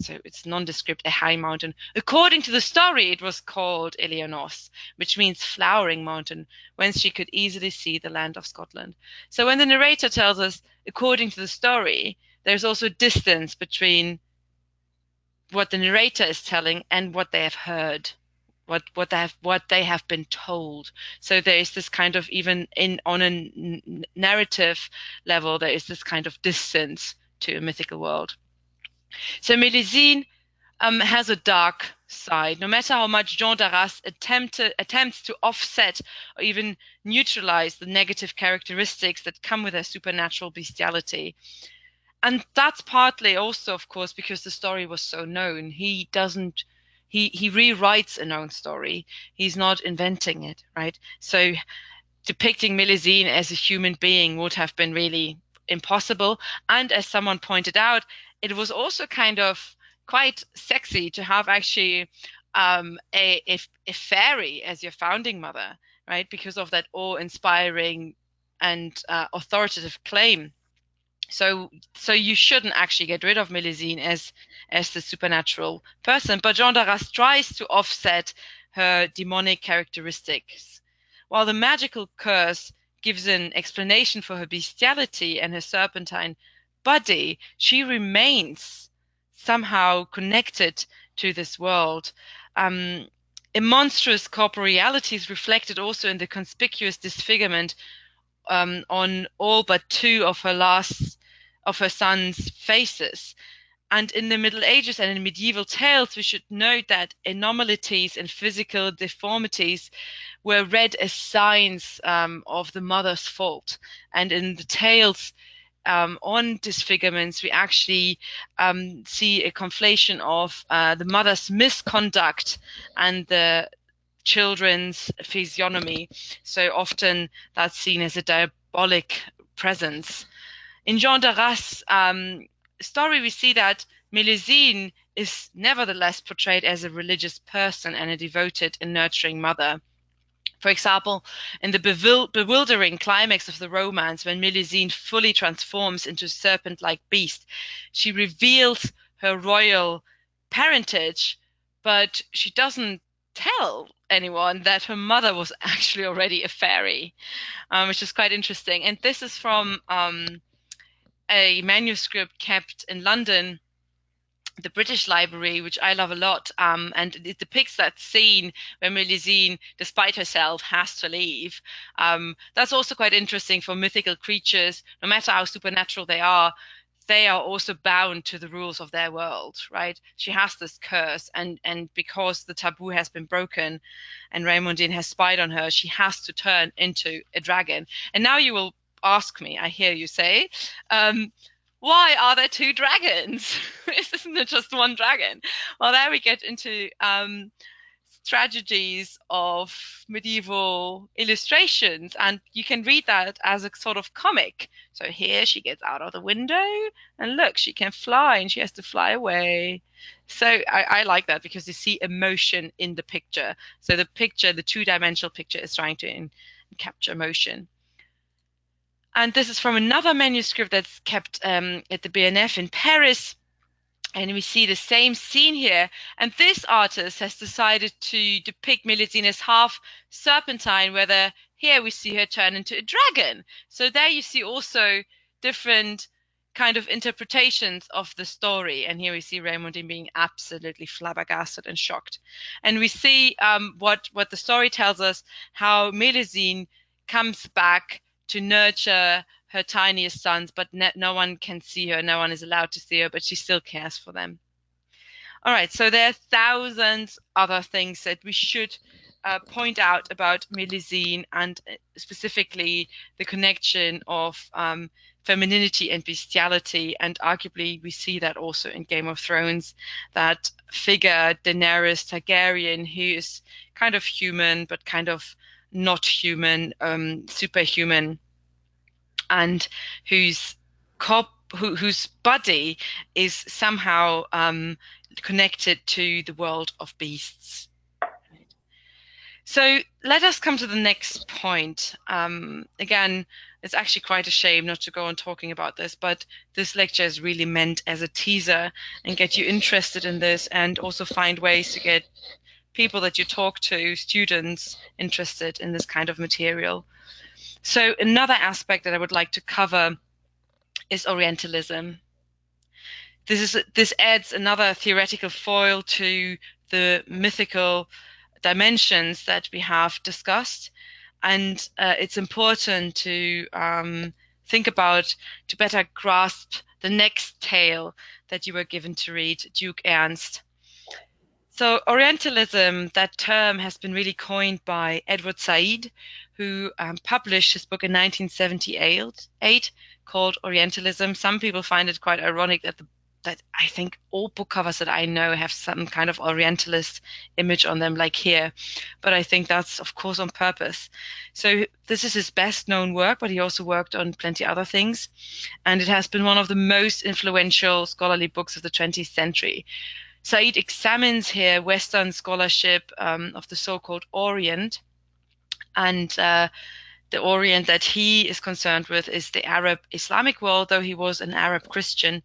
So it's nondescript, a high mountain. According to the story, it was called Eleanos, which means flowering mountain, whence she could easily see the land of Scotland. So when the narrator tells us, according to the story, there's also distance between what the narrator is telling and what they have heard, what they have been told. So there is this kind of, even on a narrative level, there is this kind of distance to a mythical world. So Melusine has a dark side. No matter how much Jean d'Arras attempts to offset or even neutralize the negative characteristics that come with her supernatural bestiality. And that's partly also, of course, because the story was so known. He rewrites a known story. He's not inventing it, right? So depicting Melusine as a human being would have been really impossible. And as someone pointed out, it was also kind of quite sexy to have actually a fairy as your founding mother, right? Because of that awe-inspiring and authoritative claim. So you shouldn't actually get rid of Melusine as the supernatural person. But Jean d'Arras tries to offset her demonic characteristics. While the magical curse gives an explanation for her bestiality and her serpentine body, she remains somehow connected to this world. A monstrous corporeality is reflected also in the conspicuous disfigurement on all but 2 of her sons' faces. And in the Middle Ages and in medieval tales, we should note that anomalies and physical deformities were read as signs of the mother's fault. And in the tales on disfigurements, we actually see a conflation of the mother's misconduct and the children's physiognomy. So often that's seen as a diabolic presence. In Jean d'Arras' story, we see that Melusine is nevertheless portrayed as a religious person and a devoted and nurturing mother. For example, in the bewildering climax of the romance, when Melusine fully transforms into a serpent-like beast, she reveals her royal parentage, but she doesn't tell anyone that her mother was actually already a fairy, which is quite interesting. And this is from a manuscript kept in London, the British Library, which I love a lot, and it depicts that scene where Melusine, despite herself, has to leave. That's also quite interesting for mythical creatures. No matter how supernatural they are also bound to the rules of their world, right? She has this curse, and because the taboo has been broken and Raymondine has spied on her, she has to turn into a dragon. And now you will ask me, I hear you say, why are there 2 dragons? Isn't it just one dragon? Well, there we get into tragedies of medieval illustrations, and you can read that as a sort of comic. So here she gets out of the window, and look, she can fly, and she has to fly away. So I like that because you see emotion in the picture. So the picture, the 2-dimensional picture, is trying to capture emotion. And this is from another manuscript that's kept at the BNF in Paris. And we see the same scene here. And this artist has decided to depict Melusine as half serpentine, whether here we see her turn into a dragon. So there you see also different kind of interpretations of the story. And here we see Raymondine being absolutely flabbergasted and shocked. And we see what the story tells us, how Melusine comes back to nurture her tiniest sons, but no one can see her, no one is allowed to see her, but she still cares for them. All right, so there are thousands other things that we should point out about Melusine, and specifically the connection of femininity and bestiality. And arguably, we see that also in Game of Thrones, that figure Daenerys Targaryen, who is kind of human, but kind of not human, superhuman, and whose body is somehow connected to the world of beasts. So let us come to the next point. Again, it's actually quite a shame not to go on talking about this, but this lecture is really meant as a teaser and get you interested in this, and also find ways to get people that you talk to, students, interested in this kind of material. So another aspect that I would like to cover is Orientalism. This adds another theoretical foil to the mythical dimensions that we have discussed, and it's important to think about, to better grasp the next tale that you were given to read, Duke Ernst. So Orientalism, that term has been really coined by Edward Said, who published his book in 1978 called Orientalism. Some people find it quite ironic that I think all book covers that I know have some kind of Orientalist image on them, like here. But I think that's, of course, on purpose. So this is his best known work, but he also worked on plenty other things. And it has been one of the most influential scholarly books of the 20th century. Said examines here Western scholarship of the so-called Orient. And the Orient that he is concerned with is the Arab Islamic world, though he was an Arab Christian.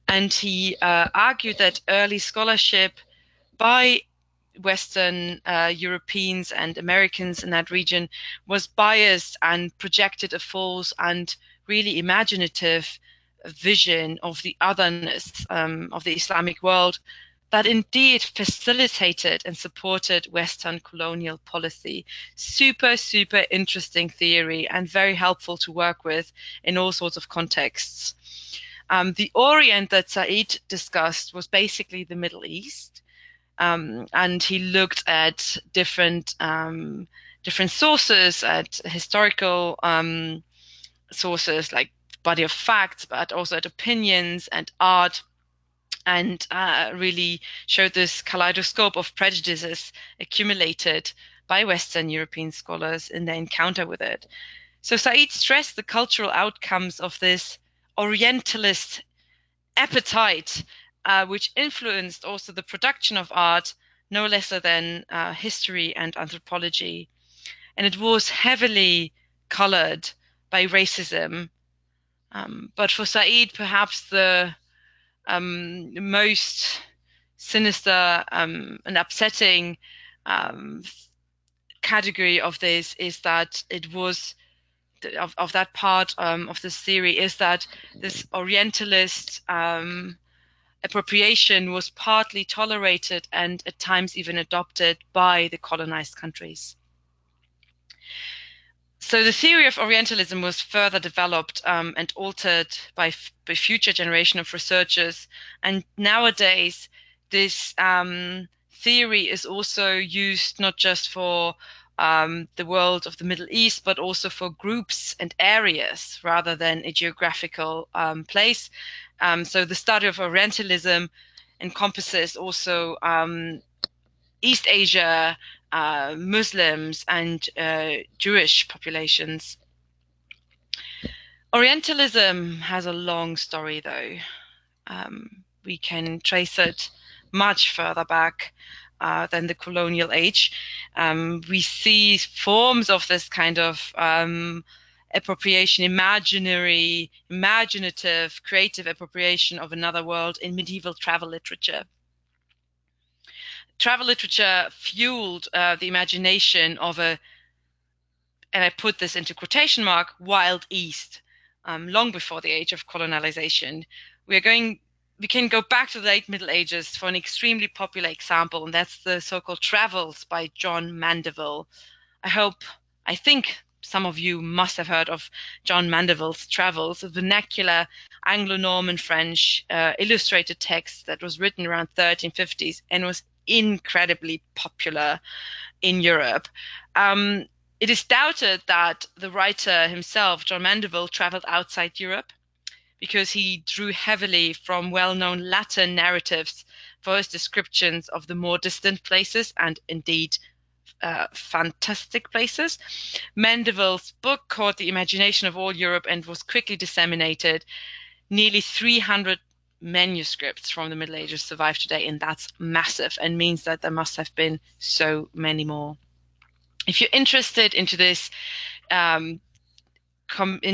And he argued that early scholarship by Western Europeans and Americans in that region was biased and projected a false and really imaginative vision of the otherness of the Islamic world that indeed facilitated and supported Western colonial policy. Super, super interesting theory, and very helpful to work with in all sorts of contexts. The Orient that Said discussed was basically the Middle East, and he looked at different sources, at historical sources like body of facts, but also at opinions and art, and really showed this kaleidoscope of prejudices accumulated by Western European scholars in their encounter with it. So Said stressed the cultural outcomes of this Orientalist appetite, which influenced also the production of art, no lesser than history and anthropology. And it was heavily colored by racism. But for Said, perhaps the most sinister and upsetting category of this is that it was of that part of this theory is that this Orientalist appropriation was partly tolerated and at times even adopted by the colonized countries. So the theory of Orientalism was further developed and altered by future generation of researchers, and nowadays this theory is also used not just for the world of the Middle East, but also for groups and areas rather than a geographical place. So the study of Orientalism encompasses also East Asia, Muslims, and Jewish populations. Orientalism has a long story, though. We can trace it much further back than the colonial age. We see forms of this kind of appropriation, imaginative, creative appropriation of another world in medieval travel literature. Travel literature fueled the imagination of and I put this into quotation mark, wild east. long before the age of colonization. We can go back to the late Middle Ages for an extremely popular example, and that's the so-called Travels by John Mandeville. I think some of you must have heard of John Mandeville's Travels, a vernacular Anglo-Norman French illustrated text that was written around 1350s and was incredibly popular in Europe. It is doubted that the writer himself, John Mandeville, traveled outside Europe, because he drew heavily from well-known Latin narratives for his descriptions of the more distant places and indeed fantastic places. Mandeville's book caught the imagination of all Europe and was quickly disseminated. Nearly 300 manuscripts from the Middle Ages survive today, and that's massive, and means that there must have been so many more. If you're interested into this, in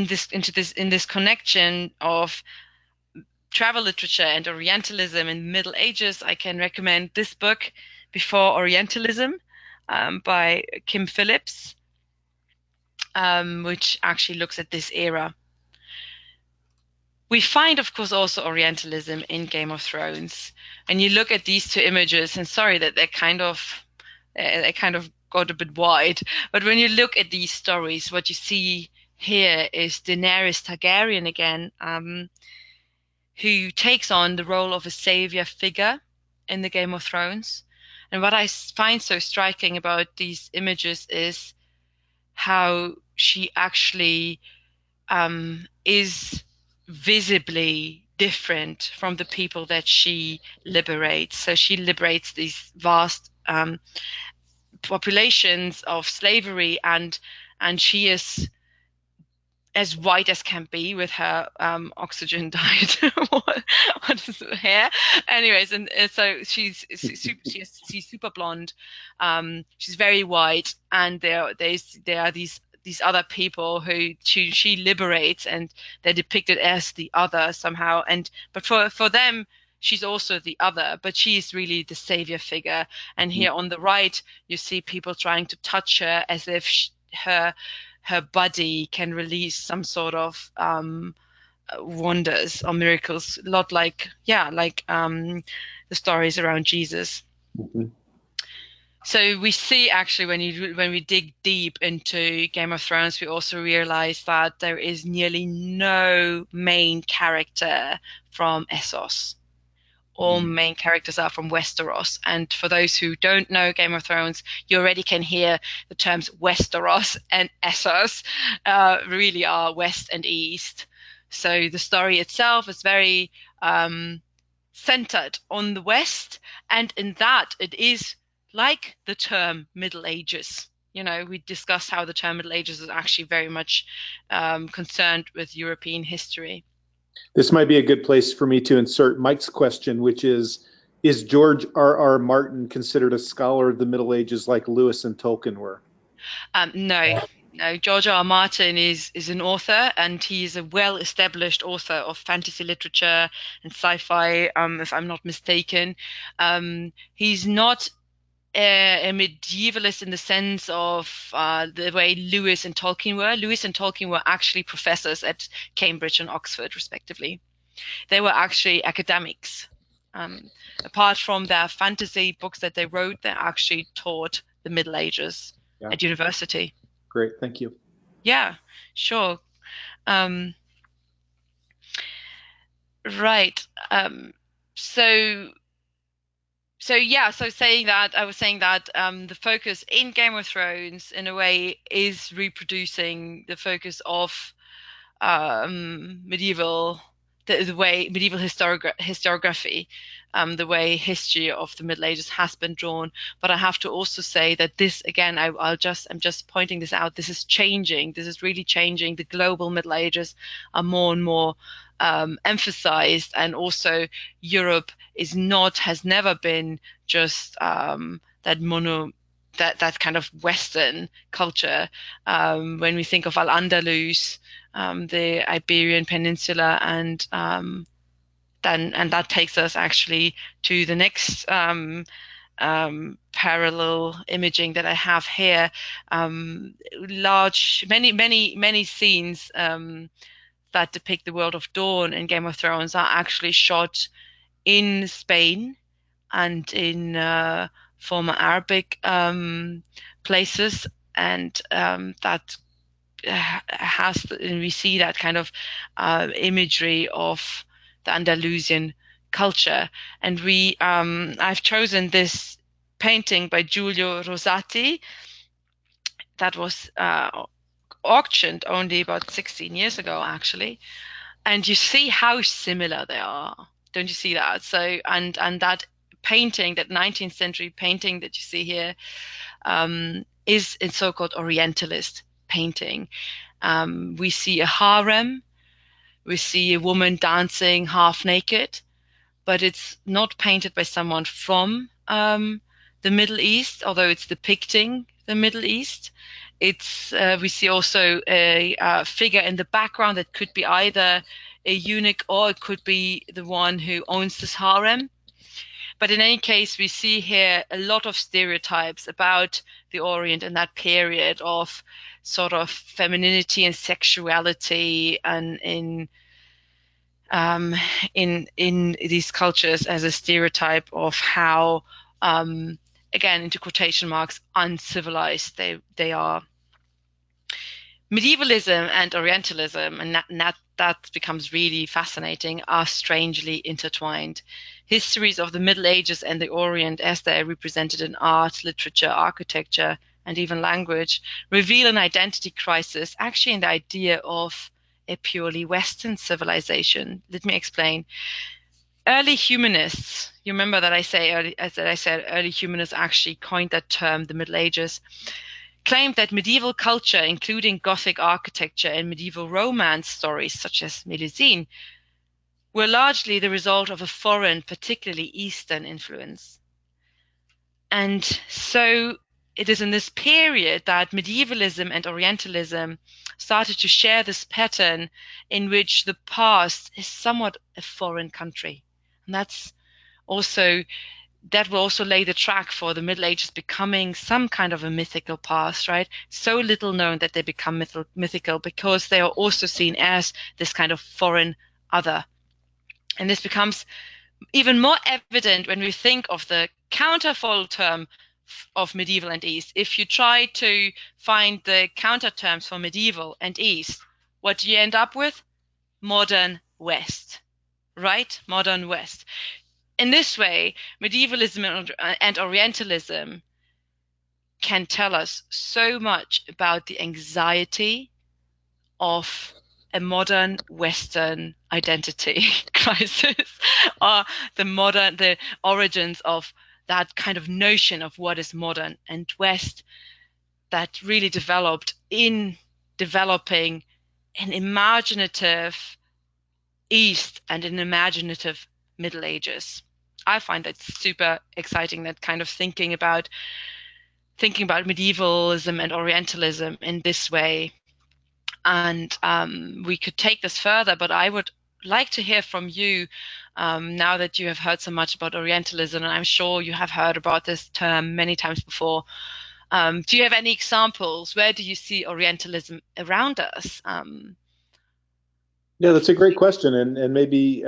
this connection of travel literature and Orientalism in the Middle Ages, I can recommend this book, Before Orientalism, by Kim Phillips, which actually looks at this era. We find, of course, also Orientalism in Game of Thrones. And you look at these two images, and sorry that they kind of got a bit wide, but when you look at these stories, what you see here is Daenerys Targaryen again, who takes on the role of a savior figure in the Game of Thrones. And what I find so striking about these images is how she actually is visibly different from the people that she liberates. So she liberates these vast populations of slavery, and she is as white as can be with her oxygen diet what is her hair, anyways, and so she's super blonde, she's very white, and there are these other people who she liberates, and they're depicted as the other somehow, but for them she's also the other, but she is really the savior figure. And here on the right you see people trying to touch her as if her body can release some sort of wonders or miracles, a lot like the stories around Jesus. Mm-hmm. So we see actually when we dig deep into Game of Thrones, we also realize that there is nearly no main character from Essos. All main characters are from Westeros. And for those who don't know Game of Thrones, you already can hear the terms Westeros and Essos really are west and east. So the story itself is very centered on the West. And in that, it is like the term Middle Ages. You know, we discussed how the term Middle Ages is actually very much concerned with European history. This might be a good place for me to insert Mike's question, which is George R.R. Martin considered a scholar of the Middle Ages like Lewis and Tolkien were? No. George R.R. Martin is an author, and he is a well-established author of fantasy literature and sci-fi, if I'm not mistaken. He's not a medievalist in the sense of the way Lewis and Tolkien were. Lewis and Tolkien were actually professors at Cambridge and Oxford, respectively. They were actually academics. Apart from their fantasy books that they wrote, they actually taught the Middle Ages at university. Great, thank you. Yeah, sure. Right. So I was saying that the focus in Game of Thrones, in a way, is reproducing the focus of medieval historiography, the way history of the Middle Ages has been drawn. But I have to also say that this, again, I'm just pointing this out. This is changing. This is really changing. The global Middle Ages are more and more emphasized, and also Europe has never been just that kind of Western culture. When we think of Al-Andalus, the Iberian Peninsula, and that takes us actually to the next parallel imaging that I have here. Many scenes that depict the world of Dawn in Game of Thrones are actually shot in Spain and in former Arabic places, and that has, and we see that kind of imagery of the Andalusian culture. And I've chosen this painting by Giulio Rosati that was auctioned only about 16 years ago, actually. And you see how similar they are. Don't you see that? So, and that painting, that 19th century painting that you see here, is a so-called Orientalist painting. We see a harem, we see a woman dancing half naked, but it's not painted by someone from the Middle East, although it's depicting the Middle East. We see also a figure in the background that could be either a eunuch or it could be the one who owns this harem. But in any case, we see here a lot of stereotypes about the Orient in that period of sort of femininity and sexuality, and in these cultures as a stereotype of how, again, into quotation marks, uncivilized they are. Medievalism and Orientalism, and that becomes really fascinating, are strangely intertwined. Histories of the Middle Ages and the Orient, as they are represented in art, literature, architecture, and even language, reveal an identity crisis, actually in the idea of a purely Western civilization. Let me explain. Early humanists, you remember that I said early humanists actually coined that term, the Middle Ages, claimed that medieval culture, including Gothic architecture and medieval romance stories such as Melusine, were largely the result of a foreign, particularly Eastern influence. And so it is in this period that medievalism and Orientalism started to share this pattern in which the past is somewhat a foreign country. And that will also lay the track for the Middle Ages becoming some kind of a mythical past, right? So little known that they become mythical because they are also seen as this kind of foreign other. And this becomes even more evident when we think of the counterfoil term of medieval and East. If you try to find the counter terms for medieval and East, what do you end up with? Modern West, right? Modern West. In this way, medievalism and Orientalism can tell us so much about the anxiety of a modern Western identity crisis, or the origins of that kind of notion of what is modern and West that really developed in developing an imaginative East and an imaginative Middle Ages. I find that super exciting, that kind of thinking about medievalism and Orientalism in this way. And we could take this further, but I would like to hear from you now that you have heard so much about Orientalism, and I'm sure you have heard about this term many times before. Do you have any examples? Where do you see Orientalism around us? Yeah, that's a great question, and maybe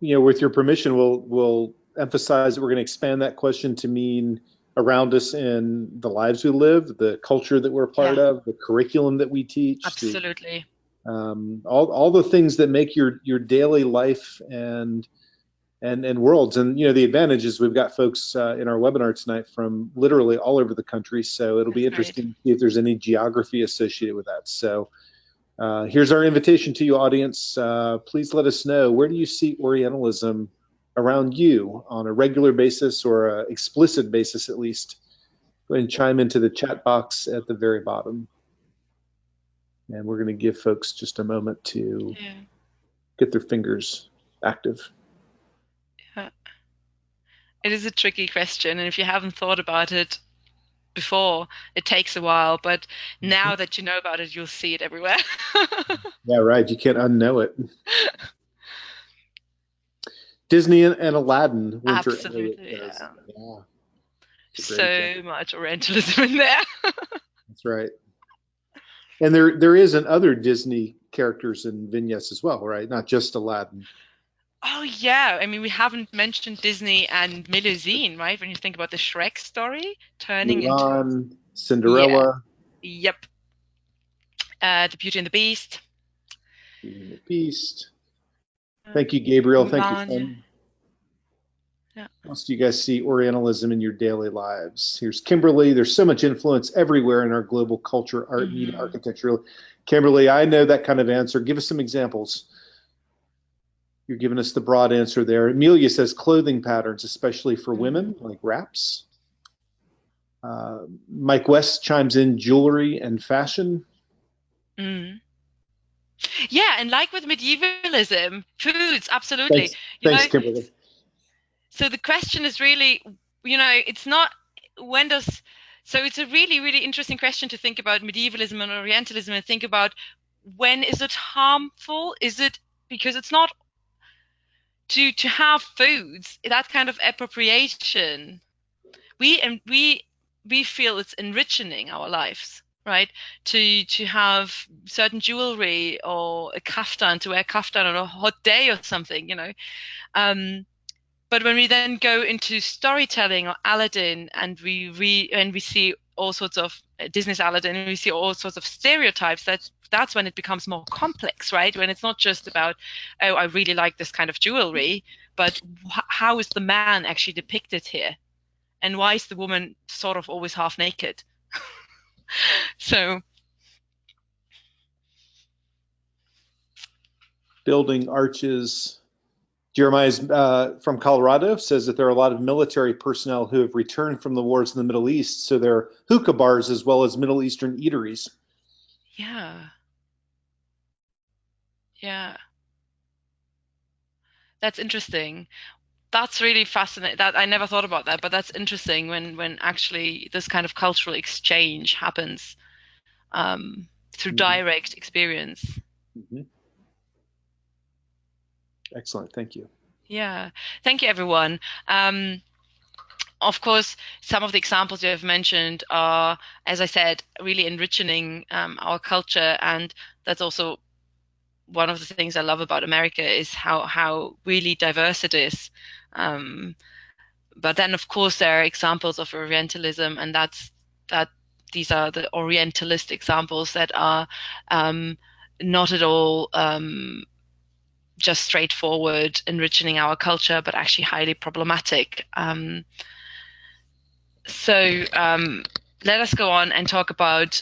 with your permission, we'll emphasize that we're going to expand that question to mean around us in the lives we live, the culture that we're a part of, the curriculum that we teach. Absolutely. All the things that make your daily life and worlds. And the advantage is we've got folks in our webinar tonight from literally all over the country, so it'll be interesting to see if there's any geography associated with that. So here's our invitation to you, audience. Please let us know, where do you see Orientalism around you on a regular basis, or an explicit basis at least? Go ahead and chime into the chat box at the very bottom. And we're going to give folks just a moment to get their fingers active. Yeah. It is a tricky question, and if you haven't thought about it before, it takes a while, but now that you know about it, you'll see it everywhere. Yeah, right. You can't unknow it. Disney and Aladdin. Absolutely, yeah. So much Orientalism in there. That's right. And there is an other Disney characters and vignettes as well, right? Not just Aladdin. Oh yeah, I mean we haven't mentioned Disney and Melusine, right? When you think about the Shrek story turning into Mulan, yeah, Cinderella, yep, the Beauty and the Beast, Beauty and the Beast. Thank you, Gabriel. Thank you, Mulan, Fun. yeah. How else do you guys see Orientalism in your daily lives? Here's Kimberly. There's so much influence everywhere in our global culture, art, media, Hmm. architecture. Kimberly, I know that kind of answer. Give us some examples. You're giving us the broad answer there. Amelia says clothing patterns, especially for women, like wraps. Mike West chimes in jewelry and fashion. Mm. Yeah, and like with medievalism, foods, absolutely. Thanks, You thanks, know, Kimberly. so the question is really, it's not when does, so it's a really, really interesting question to think about medievalism and Orientalism and think about when is it harmful? Is it because it's not to have foods, that kind of appropriation, we feel it's enriching our lives, right? To have certain jewelry or a kaftan, to wear a kaftan on a hot day or something, um but when we then go into storytelling or Aladdin and we see all sorts of Disney's Aladdin, and we see all sorts of stereotypes, that's when it becomes more complex, right? When it's not just about, oh, I really like this kind of jewelry, but how is the man actually depicted here? And why is the woman sort of always half naked? So Building arches. Jeremiah's from Colorado says that there are a lot of military personnel who have returned from the wars in the Middle East, so there are hookah bars as well as Middle Eastern eateries. yeah, yeah, that's interesting. That's really fascinating. That I never thought about that, but that's interesting when actually this kind of cultural exchange happens through Mm-hmm. direct experience. Mm-hmm. Excellent, thank you. Yeah, thank you, everyone. Of course, some of the examples you have mentioned are, as I said, really enriching our culture, and that's also one of the things I love about America is how really diverse it is. Um, but then, of course, there are examples of Orientalism, and that these are the Orientalist examples that are not at all just straightforward, enriching our culture, but actually highly problematic. So let us go on and talk about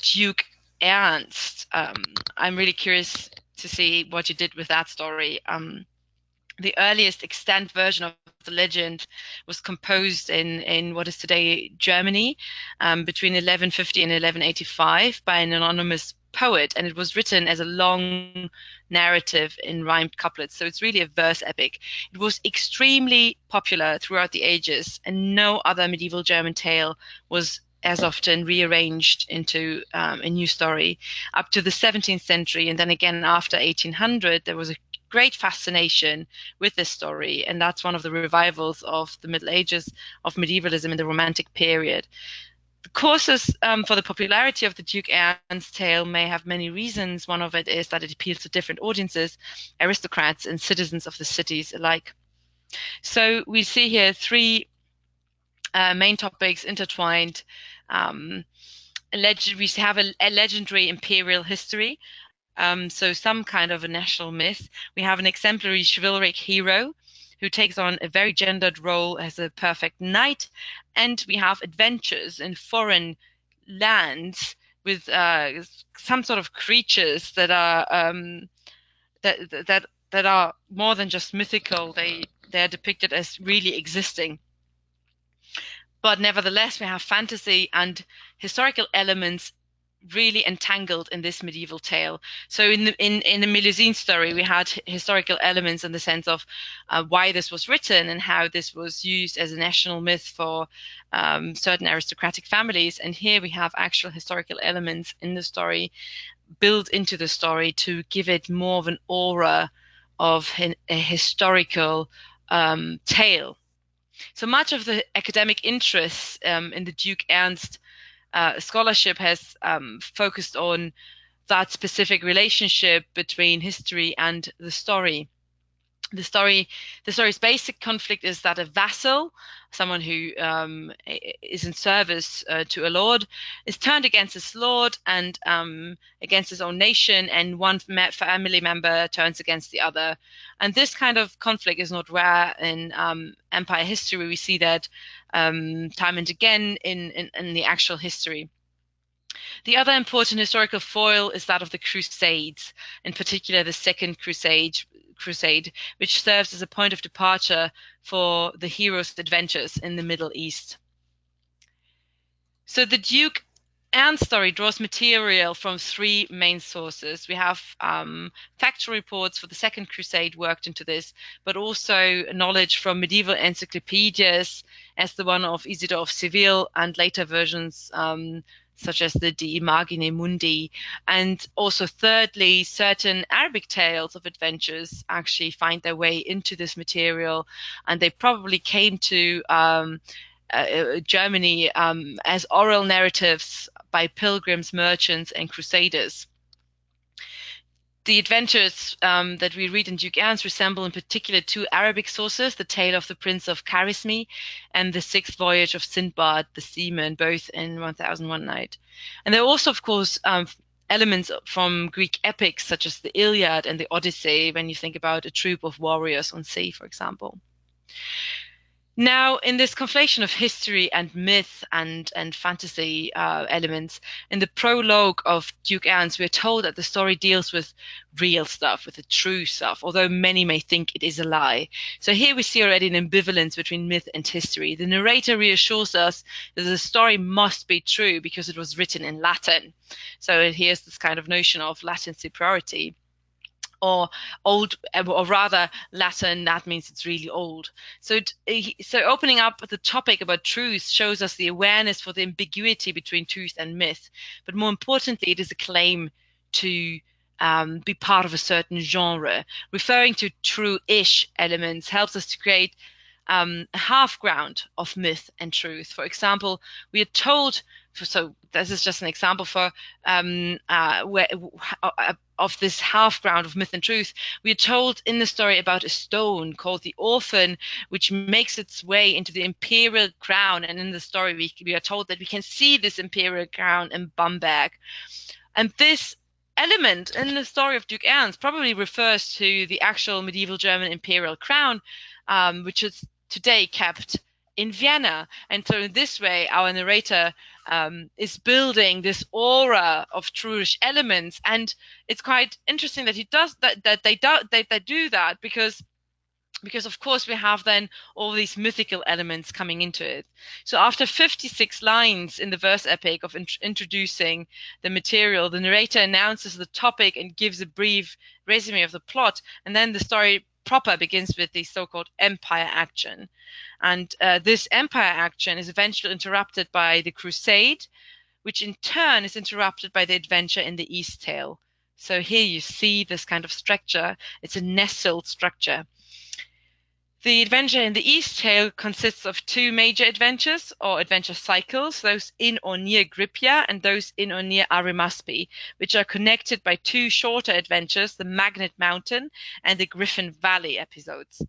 Duke Ernst. I'm really curious to see what you did with that story. The earliest extant version of the legend was composed in what is today Germany between 1150 and 1185 by an anonymous poet, and it was written as a long narrative in rhymed couplets. So it's really a verse epic. It was extremely popular throughout the ages, and no other medieval German tale was as often rearranged into a new story up to the 17th century. And then again after 1800, there was a great fascination with this story, and that's one of the revivals of the Middle Ages, of medievalism in the Romantic period. The causes for the popularity of the Duke Ernst tale may have many reasons. One of it is that it appeals to different audiences, aristocrats and citizens of the cities alike. So we see here three main topics intertwined. We have a legendary imperial history, so some kind of a national myth. We have an exemplary chivalric hero who takes on a very gendered role as a perfect knight, and we have adventures in foreign lands with some sort of creatures that are that are more than just mythical. They're depicted as really existing. But nevertheless, we have fantasy and historical elements really entangled in this medieval tale. So in the Melusine story, we had historical elements in the sense of why this was written and how this was used as a national myth for certain aristocratic families. And here we have actual historical elements in the story built into the story to give it more of an aura of a historical tale. So much of the academic interest in the Duke Ernst scholarship has focused on that specific relationship between history and the story. The story's basic conflict is that a vassal, someone who is in service to a lord, is turned against his lord and against his own nation, and one family member turns against the other. And this kind of conflict is not rare in empire history. We see that time and again in the actual history. The other important historical foil is that of the Crusades, in particular the Second Crusade, which serves as a point of departure for the hero's adventures in the Middle East. So the Duke Anne story draws material from three main sources. We have factual reports for the Second Crusade worked into this, but also knowledge from medieval encyclopedias, as the one of Isidore of Seville, and later versions such as the De Imagine Mundi. And also thirdly, certain Arabic tales of adventures actually find their way into this material, and they probably came to Germany as oral narratives by pilgrims, merchants, and crusaders. The adventures that we read in Duke Anne's resemble in particular two Arabic sources, the tale of the Prince of Carisme and the Sixth Voyage of Sindbad the Seaman, both in 1001 Night. And there are also, of course, elements from Greek epics such as the Iliad and the Odyssey, when you think about a troop of warriors on sea, for example. Now, in this conflation of history and myth and fantasy elements, in the prologue of Duke Anne's, we're told that the story deals with real stuff, with the true stuff, although many may think it is a lie. So here we see already an ambivalence between myth and history. The narrator reassures us that the story must be true because it was written in Latin. So here's this kind of notion of Latin superiority. Or old, or rather Latin, that means it's really old. So opening up the topic about truth shows us the awareness for the ambiguity between truth and myth. But more importantly, it is a claim to be part of a certain genre. Referring to true-ish elements helps us to create a half ground of myth and truth. For example, we are told, so this is just an example for of this half ground of myth and truth. We are told in the story about a stone called the Orphan, which makes its way into the imperial crown. And in the story, we are told that we can see this imperial crown in Bamberg. And this element in the story of Duke Anne's probably refers to the actual medieval German imperial crown, which is today kept in Vienna. And so in this way, our narrator is building this aura of truish elements. And it's quite interesting that he does that they do that because of course we have then all these mythical elements coming into it. So after 56 lines in the verse epic of introducing the material, the narrator announces the topic and gives a brief resume of the plot, and then the story proper begins with the so-called empire action. And this empire action is eventually interrupted by the crusade, which in turn is interrupted by the adventure in the East Tale. So here you see this kind of structure. It's a nestled structure. The adventure in the East Tale consists of two major adventures or adventure cycles, those in or near Gripia and those in or near Arimaspi, which are connected by two shorter adventures, the Magnet Mountain and the Griffin Valley episodes.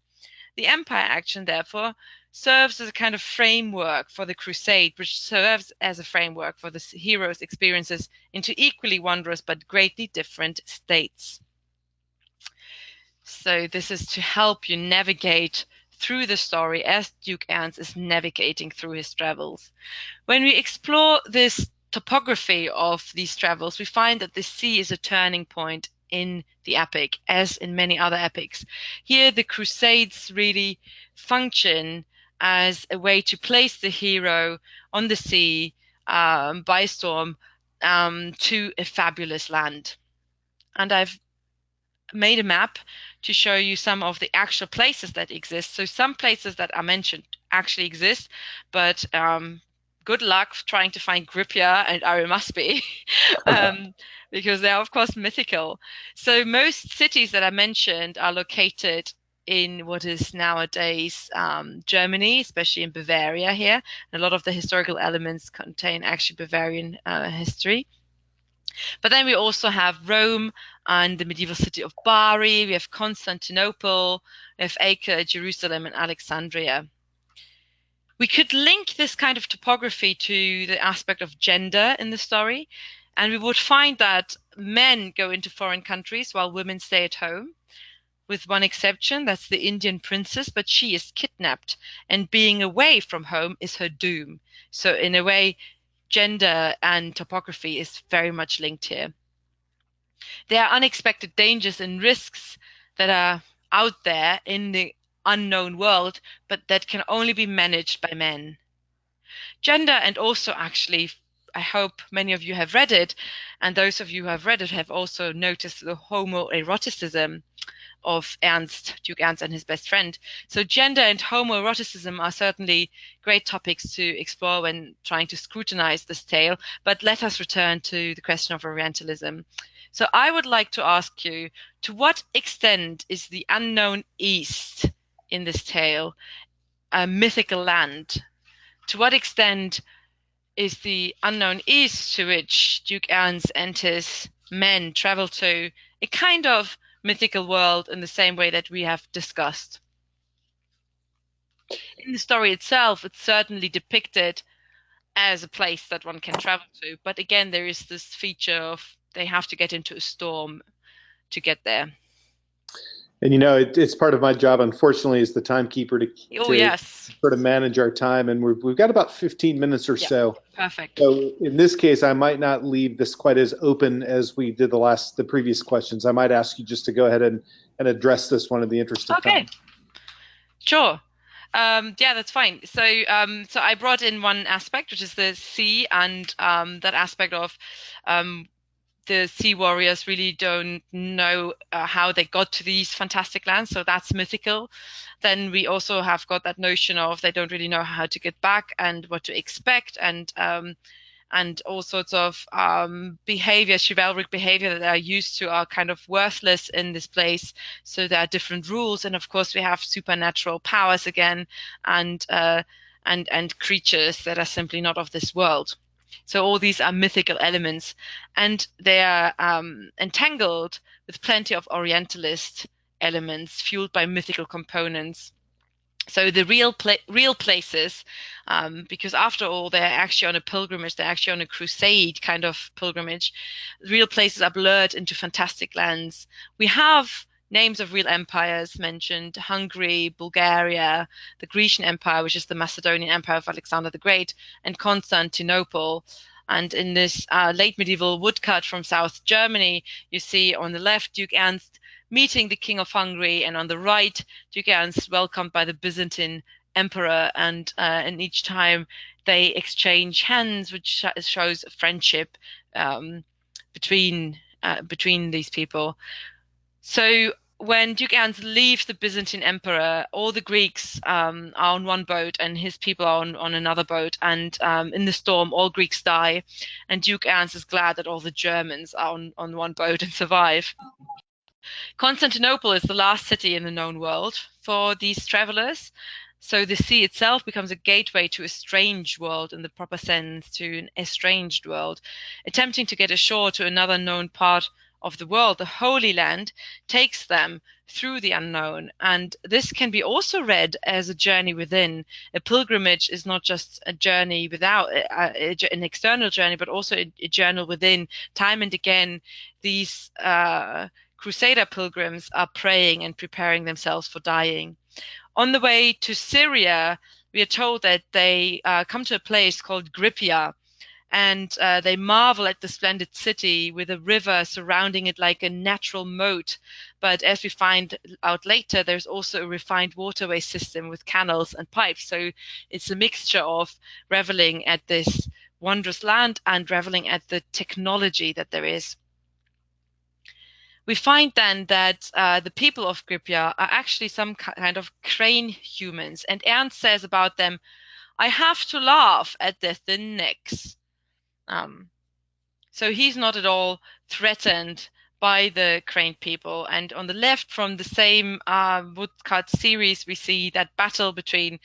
The empire action, therefore, serves as a kind of framework for the crusade, which serves as a framework for the hero's experiences into equally wondrous but greatly different states. So this is to help you navigate through the story as Duke Anne's is navigating through his travels. When we explore this topography of these travels, we find that the sea is a turning point in the epic, as in many other epics. Here, the Crusades really function as a way to place the hero on the sea by storm to a fabulous land. And I've made a map to show you some of the actual places that exist. So some places that are mentioned actually exist, but good luck trying to find Gripia and Arimaspi because they are, of course, mythical. So most cities that are mentioned are located in what is nowadays Germany, especially in Bavaria here. And a lot of the historical elements contain actually Bavarian history. But then we also have Rome and the medieval city of Bari. We have Constantinople. We have Acre, Jerusalem, and Alexandria. We could link this kind of topography to the aspect of gender in the story, and we would find that men go into foreign countries while women stay at home, with one exception, that's the Indian princess, but she is kidnapped, and being away from home is her doom. So in a way, gender and topography is very much linked here. There are unexpected dangers and risks that are out there in the unknown world, but that can only be managed by men. Gender, and also actually, I hope many of you have read it, and those of you who have read it have also noticed the homoeroticism of Duke Ernst and his best friend. So gender and homoeroticism are certainly great topics to explore when trying to scrutinize this tale, but let us return to the question of Orientalism. So I would like to ask you, to what extent is the unknown East in this tale a mythical land? To what extent is the unknown East to which Duke Ernst and his men travel to a kind of mythical world in the same way that we have discussed? In the story itself, it's certainly depicted as a place that one can travel to, but again, there is this feature of they have to get into a storm to get there. And it's part of my job, unfortunately, as the timekeeper Oh, to yes. sort of manage our time, and we've got about 15 minutes or Yeah, so. perfect. So in this case, I might not leave this quite as open as we did the previous questions. I might ask you just to go ahead and address this one in the interest of time. Okay, sure. Yeah, that's fine. So I brought in one aspect, which is the sea, and that aspect of the sea warriors really don't know how they got to these fantastic lands, so that's mythical. Then we also have got that notion of they don't really know how to get back and what to expect, and all sorts of behavior, chivalric behavior that are used to are kind of worthless in this place. So there are different rules, and of course we have supernatural powers again, and creatures that are simply not of this world. So all these are mythical elements, and they are entangled with plenty of Orientalist elements fueled by mythical components. So the real places, because after all, they're actually on a pilgrimage, they're actually on a crusade kind of pilgrimage. Real places are blurred into fantastic lands. We have names of real empires mentioned: Hungary, Bulgaria, the Grecian Empire, which is the Macedonian Empire of Alexander the Great, and Constantinople. And in this late medieval woodcut from South Germany, you see on the left Duke Ernst meeting the King of Hungary, and on the right, Duke Ernst welcomed by the Byzantine emperor, and each time they exchange hands, which shows friendship between these people. So when Duke Ernst leaves the Byzantine emperor, all the Greeks are on one boat, and his people are on another boat. And in the storm, all Greeks die, and Duke Ernst is glad that all the Germans are on one boat and survive. Constantinople is the last city in the known world for these travelers. So the sea itself becomes a gateway to a strange world in the proper sense, to an estranged world. Attempting to get ashore to another known part of the world, the Holy Land, takes them through the unknown. And this can be also read as a journey within. A pilgrimage is not just a journey without an external journey, but also a journey within. Time and again, these Crusader pilgrims are praying and preparing themselves for dying. On the way to Syria, we are told that they come to a place called Grypia, and they marvel at the splendid city with a river surrounding it like a natural moat. But as we find out later, there's also a refined waterway system with canals and pipes. So it's a mixture of reveling at this wondrous land and reveling at the technology that there is. We find then that the people of Grypia are actually some kind of crane humans, and Ernst says about them, "I have to laugh at their thin necks." So he's not at all threatened by the Crane people. And on the left, from the same woodcut series, we see that battle between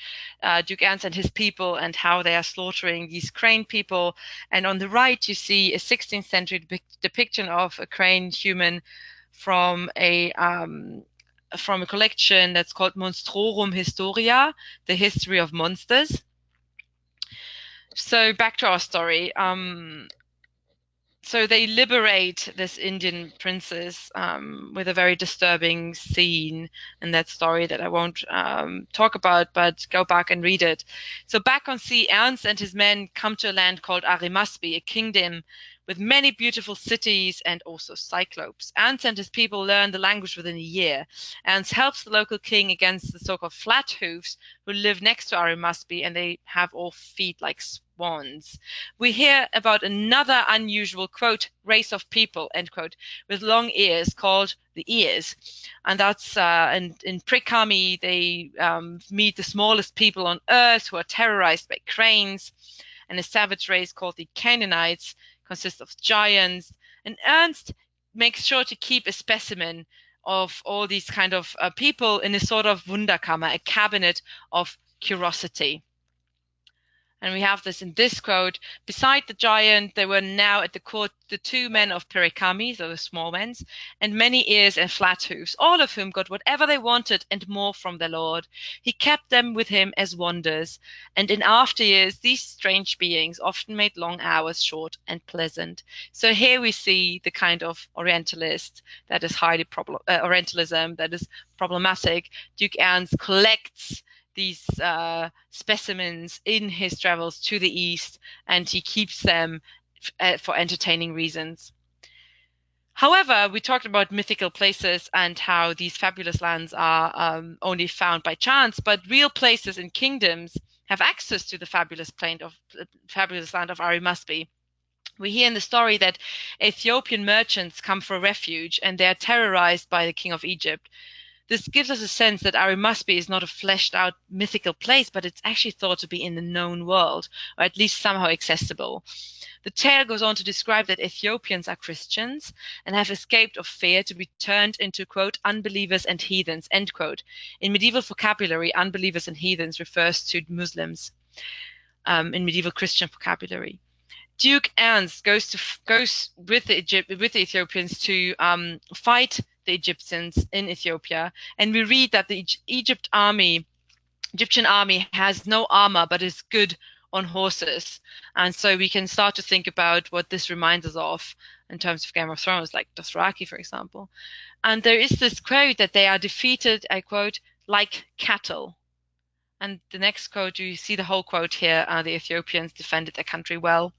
Duke Ernst and his people and how they are slaughtering these Crane people. And on the right, you see a 16th century depiction of a Crane human from a collection that's called Monstrorum Historia, the history of monsters. So back to our story. So they liberate this Indian princess with a very disturbing scene in that story that I won't talk about, but go back and read it. So back on sea, Ernst and his men come to a land called Arimaspi, a kingdom with many beautiful cities and also cyclopes. Ernst and his people learn the language within a year. Ernst helps the local king against the so-called Flathoofs, who live next to Arimaspi, and they have all feet like swans. We hear about another unusual, quote, race of people, end quote, with long ears called the Ears. And that's in Prekami, they meet the smallest people on earth who are terrorized by cranes, and a savage race called the Canaanites consists of giants. And Ernst makes sure to keep a specimen of all these kind of people in a sort of Wunderkammer, a cabinet of curiosity. And we have this in this quote: beside the giant, there were now at the court the two men of Perikami, so the small ones, and many ears and flat hoofs, all of whom got whatever they wanted and more from their lord. He kept them with him as wonders, and in after years these strange beings often made long hours short and pleasant. So here we see the kind of Orientalist that is Orientalism that is problematic. Duke Ernst collects these specimens in his travels to the east, and he keeps them for entertaining reasons. However, we talked about mythical places and how these fabulous lands are only found by chance, but real places and kingdoms have access to the fabulous land of Arimaspi. We hear in the story that Ethiopian merchants come for refuge and they are terrorized by the king of Egypt. This gives us a sense that Arimaspi is not a fleshed out mythical place, but it's actually thought to be in the known world, or at least somehow accessible. The tale goes on to describe that Ethiopians are Christians and have escaped of fear to be turned into, quote, unbelievers and heathens, end quote. In medieval vocabulary, unbelievers and heathens refers to Muslims. In medieval Christian vocabulary, Duke Ernst goes with the Ethiopians to fight the Egyptians in Ethiopia, and we read that the Egyptian army has no armor but is good on horses. And so we can start to think about what this reminds us of in terms of Game of Thrones, like Dothraki, for example. And there is this quote that they are defeated, I quote, like cattle. And the next quote, you see the whole quote here, the Ethiopians defended their country well.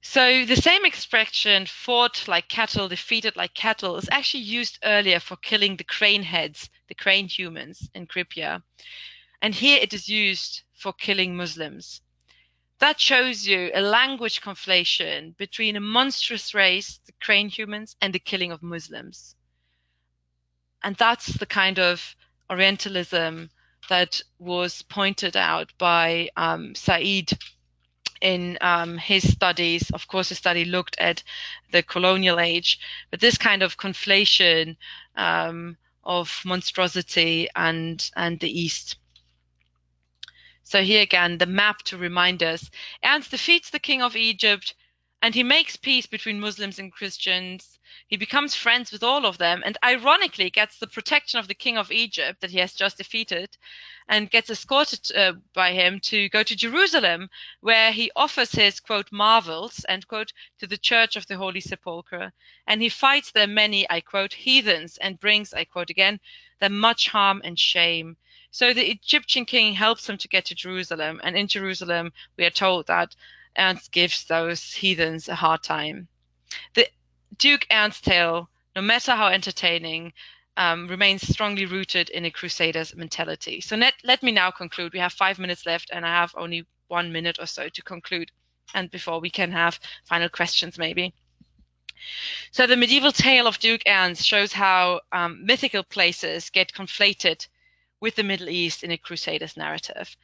So the same expression, fought like cattle, defeated like cattle, is actually used earlier for killing the crane heads, the crane humans in Kripia. And here it is used for killing Muslims. That shows you a language conflation between a monstrous race, the crane humans, and the killing of Muslims. And that's the kind of Orientalism that was pointed out by Said in his studies. Of course, his study looked at the colonial age, but this kind of conflation of monstrosity and the East. So here again, the map to remind us. Ernst defeats the king of Egypt, and he makes peace between Muslims and Christians. He becomes friends with all of them, and ironically gets the protection of the king of Egypt that he has just defeated, and gets escorted by him to go to Jerusalem, where he offers his, quote, marvels, end quote, to the Church of the Holy Sepulchre. And he fights their many, I quote, heathens, and brings, I quote again, them much harm and shame. So the Egyptian king helps him to get to Jerusalem, and in Jerusalem we are told that Ernst gives those heathens a hard time. The Duke Ernst tale, no matter how entertaining, remains strongly rooted in a crusader's mentality. So let me now conclude. We have 5 minutes left, and I have only 1 minute or so to conclude, and before we can have final questions maybe. So the medieval tale of Duke Ernst shows how mythical places get conflated with the Middle East in a crusader's narrative.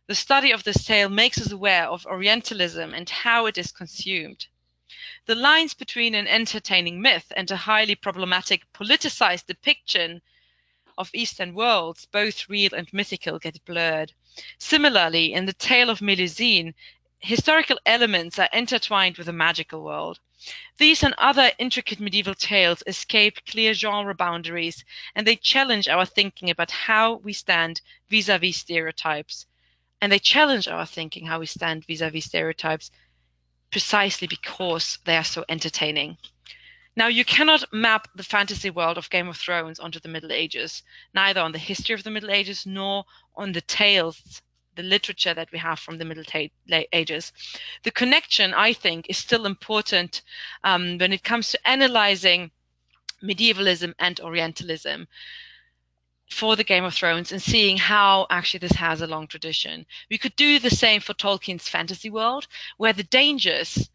The study of this tale makes us aware of Orientalism and how it is consumed. The lines between an entertaining myth and a highly problematic politicized depiction of Eastern worlds, both real and mythical, get blurred. Similarly, in the tale of Melusine, historical elements are intertwined with a magical world. These and other intricate medieval tales escape clear genre boundaries, and they challenge our thinking about how we stand vis-à-vis stereotypes. And they challenge our thinking how we stand vis-à-vis stereotypes precisely because they are so entertaining. Now, you cannot map the fantasy world of Game of Thrones onto the Middle Ages, neither on the history of the Middle Ages nor on the tales, the literature that we have from the Middle Ages. The connection, I think, is still important when it comes to analyzing medievalism and Orientalism for the Game of Thrones and seeing how actually this has a long tradition. We could do the same for Tolkien's fantasy world, where the dangers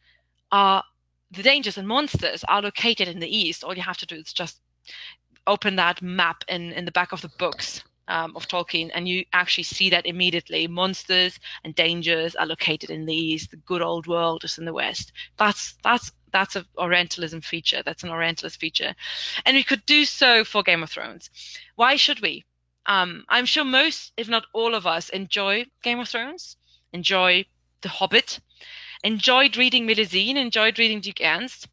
and monsters are located in the east. All you have to do is just open that map in the back of the books of Tolkien, and you actually see that immediately. Monsters and dangers are located in the east. The good old world is in the west. That's an Orientalism feature. That's an Orientalist feature, and we could do so for Game of Thrones. Why should we? I'm sure most, if not all of us, enjoy Game of Thrones, enjoy The Hobbit, enjoyed reading Melusine, enjoyed reading Duke Ernst.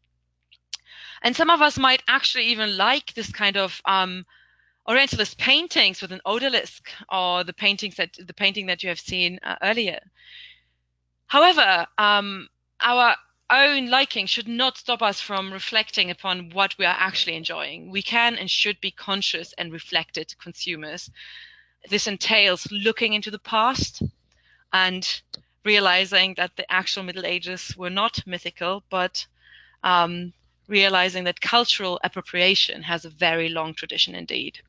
And some of us might actually even like this kind of Orientalist paintings with an odalisque, or the painting that you have seen earlier. However, our own liking should not stop us from reflecting upon what we are actually enjoying. We can and should be conscious and reflected consumers. This entails looking into the past and realizing that the actual Middle Ages were not mythical, but realizing that cultural appropriation has a very long tradition indeed.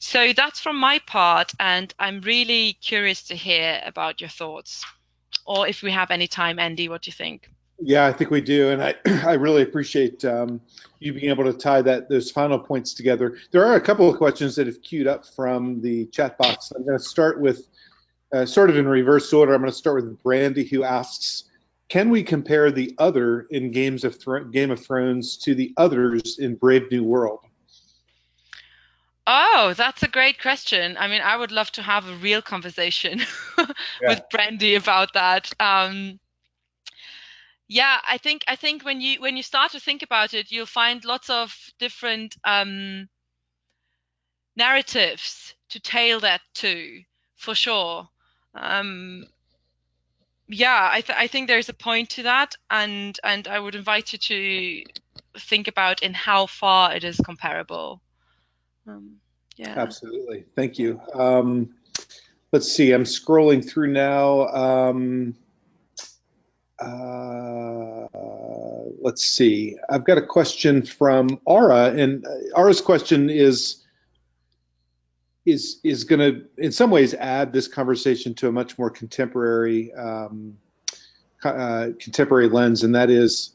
So that's from my part, and I'm really curious to hear about your thoughts. Or if we have any time, Andy, what do you think? Yeah, I think we do, and I really appreciate you being able to tie those final points together. There are a couple of questions that have queued up from the chat box. I'm going to start with sort of in reverse order. I'm going to start with Brandy, who asks, can we compare the other in Game of Thrones to the others in Brave New World? Oh, that's a great question. I mean, I would love to have a real conversation with Brandy about that. Yeah, I think when you start to think about it, you'll find lots of different narratives to tell that to, for sure. Yeah, I think there's a point to that, and I would invite you to think about in how far it is comparable. Yeah. Absolutely. Thank you. Let's see. I'm scrolling through now. Let's see. I've got a question from Ara, and Ara's question is going to, in some ways, add this conversation to a much more contemporary lens, and that is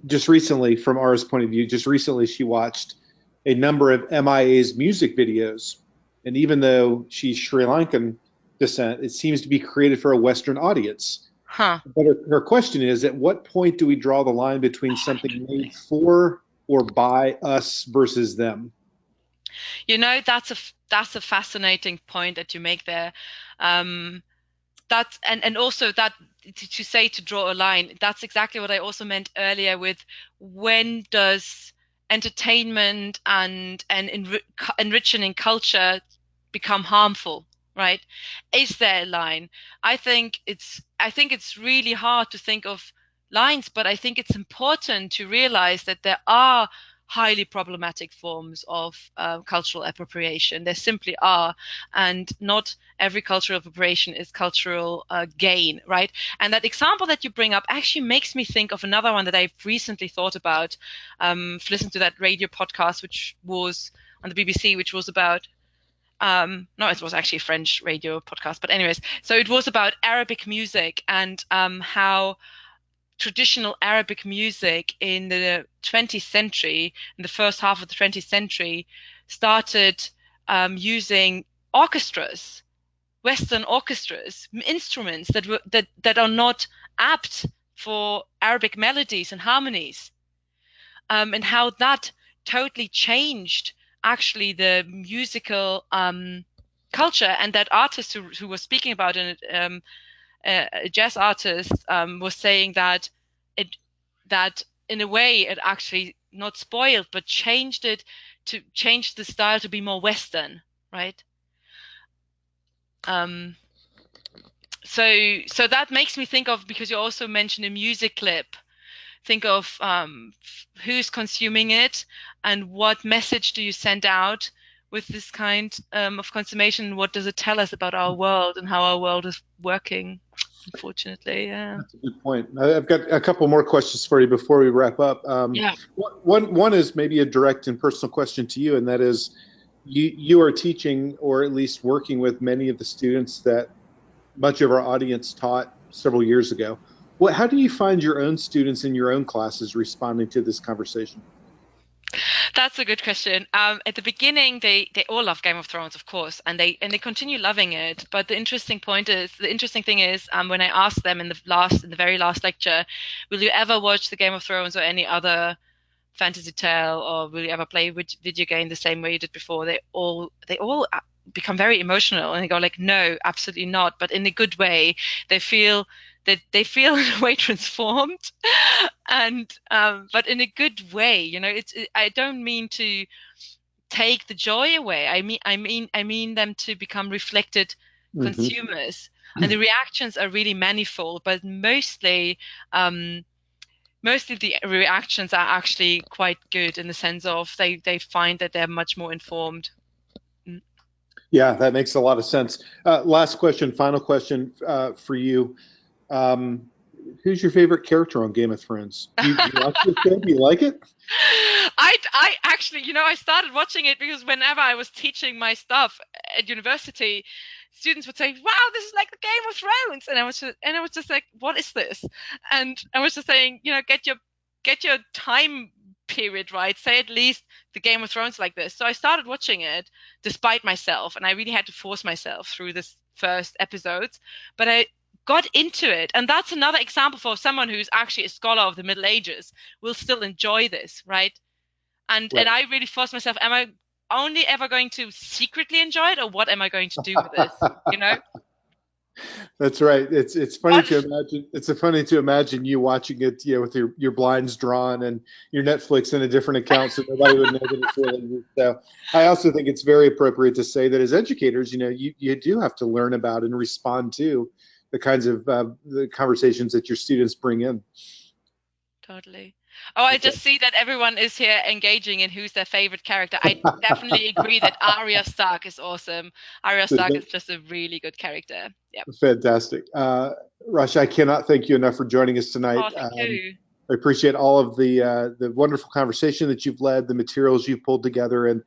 just recently, from Ara's point of view, just recently she watched a number of MIA's music videos, and even though she's Sri Lankan descent, it seems to be created for a Western audience. Huh. But her question is, at what point do we draw the line between something made for or by us versus them? You know, that's a fascinating point that you make there. That's and also that to say to draw a line, that's exactly what I also meant earlier with when does entertainment and enriching culture become harmful, right? Is there a line? I think it's really hard to think of lines, but I think it's important to realize that there are highly problematic forms of cultural appropriation. There simply are, and not every cultural appropriation is cultural gain, right? And that example that you bring up actually makes me think of another one that I've recently thought about. Listened to that radio podcast, which was on the BBC, which was about no, it was actually a French radio podcast, but anyways, so it was about Arabic music and how traditional Arabic music in the 20th century, in the first half of the 20th century, started using orchestras, Western orchestras, instruments that are not apt for Arabic melodies and harmonies, and how that totally changed actually the musical culture. And that artist who was speaking about it, a jazz artist, was saying that in a way it actually not spoiled but changed it, to change the style to be more Western, right? So that makes me think of, because you also mentioned a music clip, think of who's consuming it and what message do you send out with this kind of consummation. What does it tell us about our world and how our world is working? Unfortunately, yeah. That's a good point. I've got a couple more questions for you before we wrap up. Yeah. One is maybe a direct and personal question to you, and that is, you are teaching, or at least working with, many of the students that much of our audience taught several years ago. How do you find your own students in your own classes responding to this conversation? That's a good question. At the beginning, they all love Game of Thrones, of course, and they continue loving it. But the interesting thing is, when I asked them in the very last lecture, will you ever watch the Game of Thrones or any other fantasy tale, or will you ever play a video game the same way you did before? They all become very emotional, and they go like, no, absolutely not, but in a good way. They feel in a way transformed, and but in a good way. I don't mean to take the joy away. I mean them to become reflected consumers, and the reactions are really manifold, but mostly the reactions are actually quite good, in the sense of they find that they're much more informed. Yeah, that makes a lot of sense. Last question, final question for you. Who's your favorite character on Game of Thrones? Do you watch this show? Do you like it? I actually, I started watching it because whenever I was teaching my stuff at university, students would say, "Wow, this is like the Game of Thrones," and I was just like, "What is this?" And I was just saying, get your time period right. Say at least the Game of Thrones like this. So I started watching it despite myself, and I really had to force myself through this first episodes, but I got into it. And that's another example for someone who's actually a scholar of the Middle Ages will still enjoy this, right? And I really forced myself, am I only ever going to secretly enjoy it, or what am I going to do with this? That's right. It's funny to imagine. It's funny to imagine you watching it, with your blinds drawn and your Netflix in a different account, so nobody would know that it's really you. So I also think it's very appropriate to say that as educators, you do have to learn about and respond to the kinds of the conversations that your students bring in. Totally. Oh, I just see that everyone is here engaging in who's their favorite character. I definitely agree that Arya Stark is awesome. Arya Stark is just a really good character. Yeah. Fantastic. Rasha, I cannot thank you enough for joining us tonight. Oh, thank you. I appreciate all of the wonderful conversation that you've led, the materials you've pulled together, and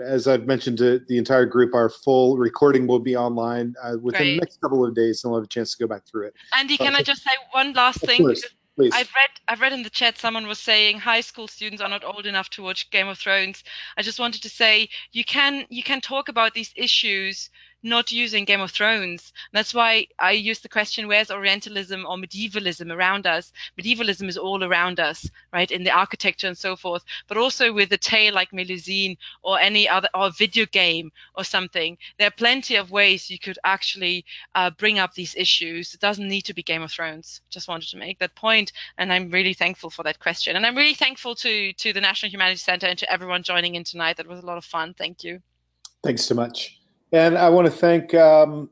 as I've mentioned to the entire group, our full recording will be online within the next couple of days, and we'll have a chance to go back through it. Andy, can I just say one last thing? Of course. Please. I've read in the chat, someone was saying high school students are not old enough to watch Game of Thrones. I just wanted to say you can talk about these issues not using Game of Thrones. That's why I use the question, where's Orientalism or medievalism around us? Medievalism is all around us, right, in the architecture and so forth, but also with a tale like Melusine or any other, or video game or something. There are plenty of ways you could actually bring up these issues. It doesn't need to be Game of Thrones. Just wanted to make that point, and I'm really thankful for that question. And I'm really thankful to the National Humanities Center and to everyone joining in tonight. That was a lot of fun. Thank you. Thanks so much. And I want to thank all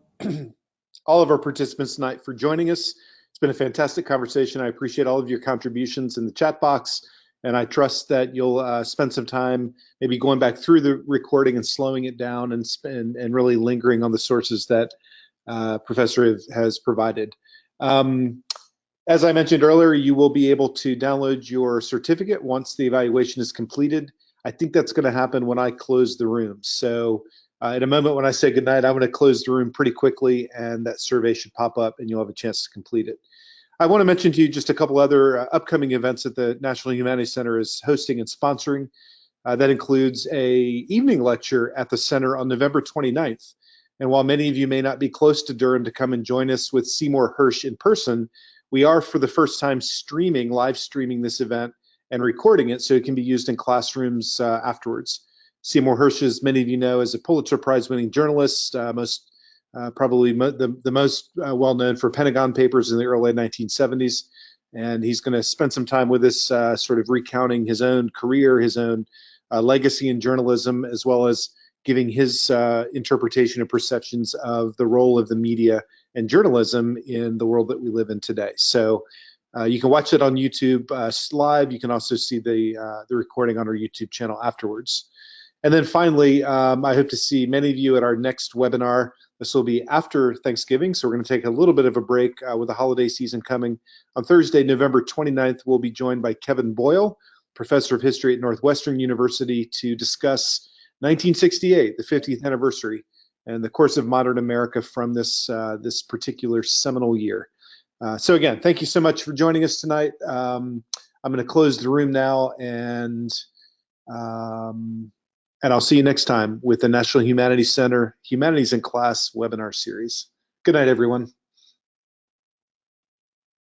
of our participants tonight for joining us. It's been a fantastic conversation. I appreciate all of your contributions in the chat box, and I trust that you'll spend some time maybe going back through the recording and slowing it down and really lingering on the sources that Professor has provided. As I mentioned earlier, you will be able to download your certificate once the evaluation is completed. I think that's going to happen when I close the room. So in a moment when I say goodnight, I'm going to close the room pretty quickly, and that survey should pop up and you'll have a chance to complete it. I want to mention to you just a couple other upcoming events that the National Humanities Center is hosting and sponsoring. That includes an evening lecture at the center on November 29th. And while many of you may not be close to Durham to come and join us with Seymour Hersh in person, We are, for the first time, live streaming this event and recording it so it can be used in classrooms afterwards. Seymour Hersh, as many of you know, is a Pulitzer Prize-winning journalist, probably the most well-known for Pentagon Papers in the early 1970s. And he's going to spend some time with us sort of recounting his own career, his own legacy in journalism, as well as giving his interpretation and perceptions of the role of the media and journalism in the world that we live in today. So you can watch it on YouTube live. You can also see the recording on our YouTube channel afterwards. And then finally, I hope to see many of you at our next webinar. This will be after Thanksgiving, so we're going to take a little bit of a break with the holiday season coming. On Thursday, November 29th, we'll be joined by Kevin Boyle, professor of history at Northwestern University, to discuss 1968, the 50th anniversary, and the course of modern America from this particular seminal year. So again, thank you so much for joining us tonight. I'm going to close the room now, and I'll see you next time with the National Humanities Center Humanities in Class webinar series. Good night, everyone.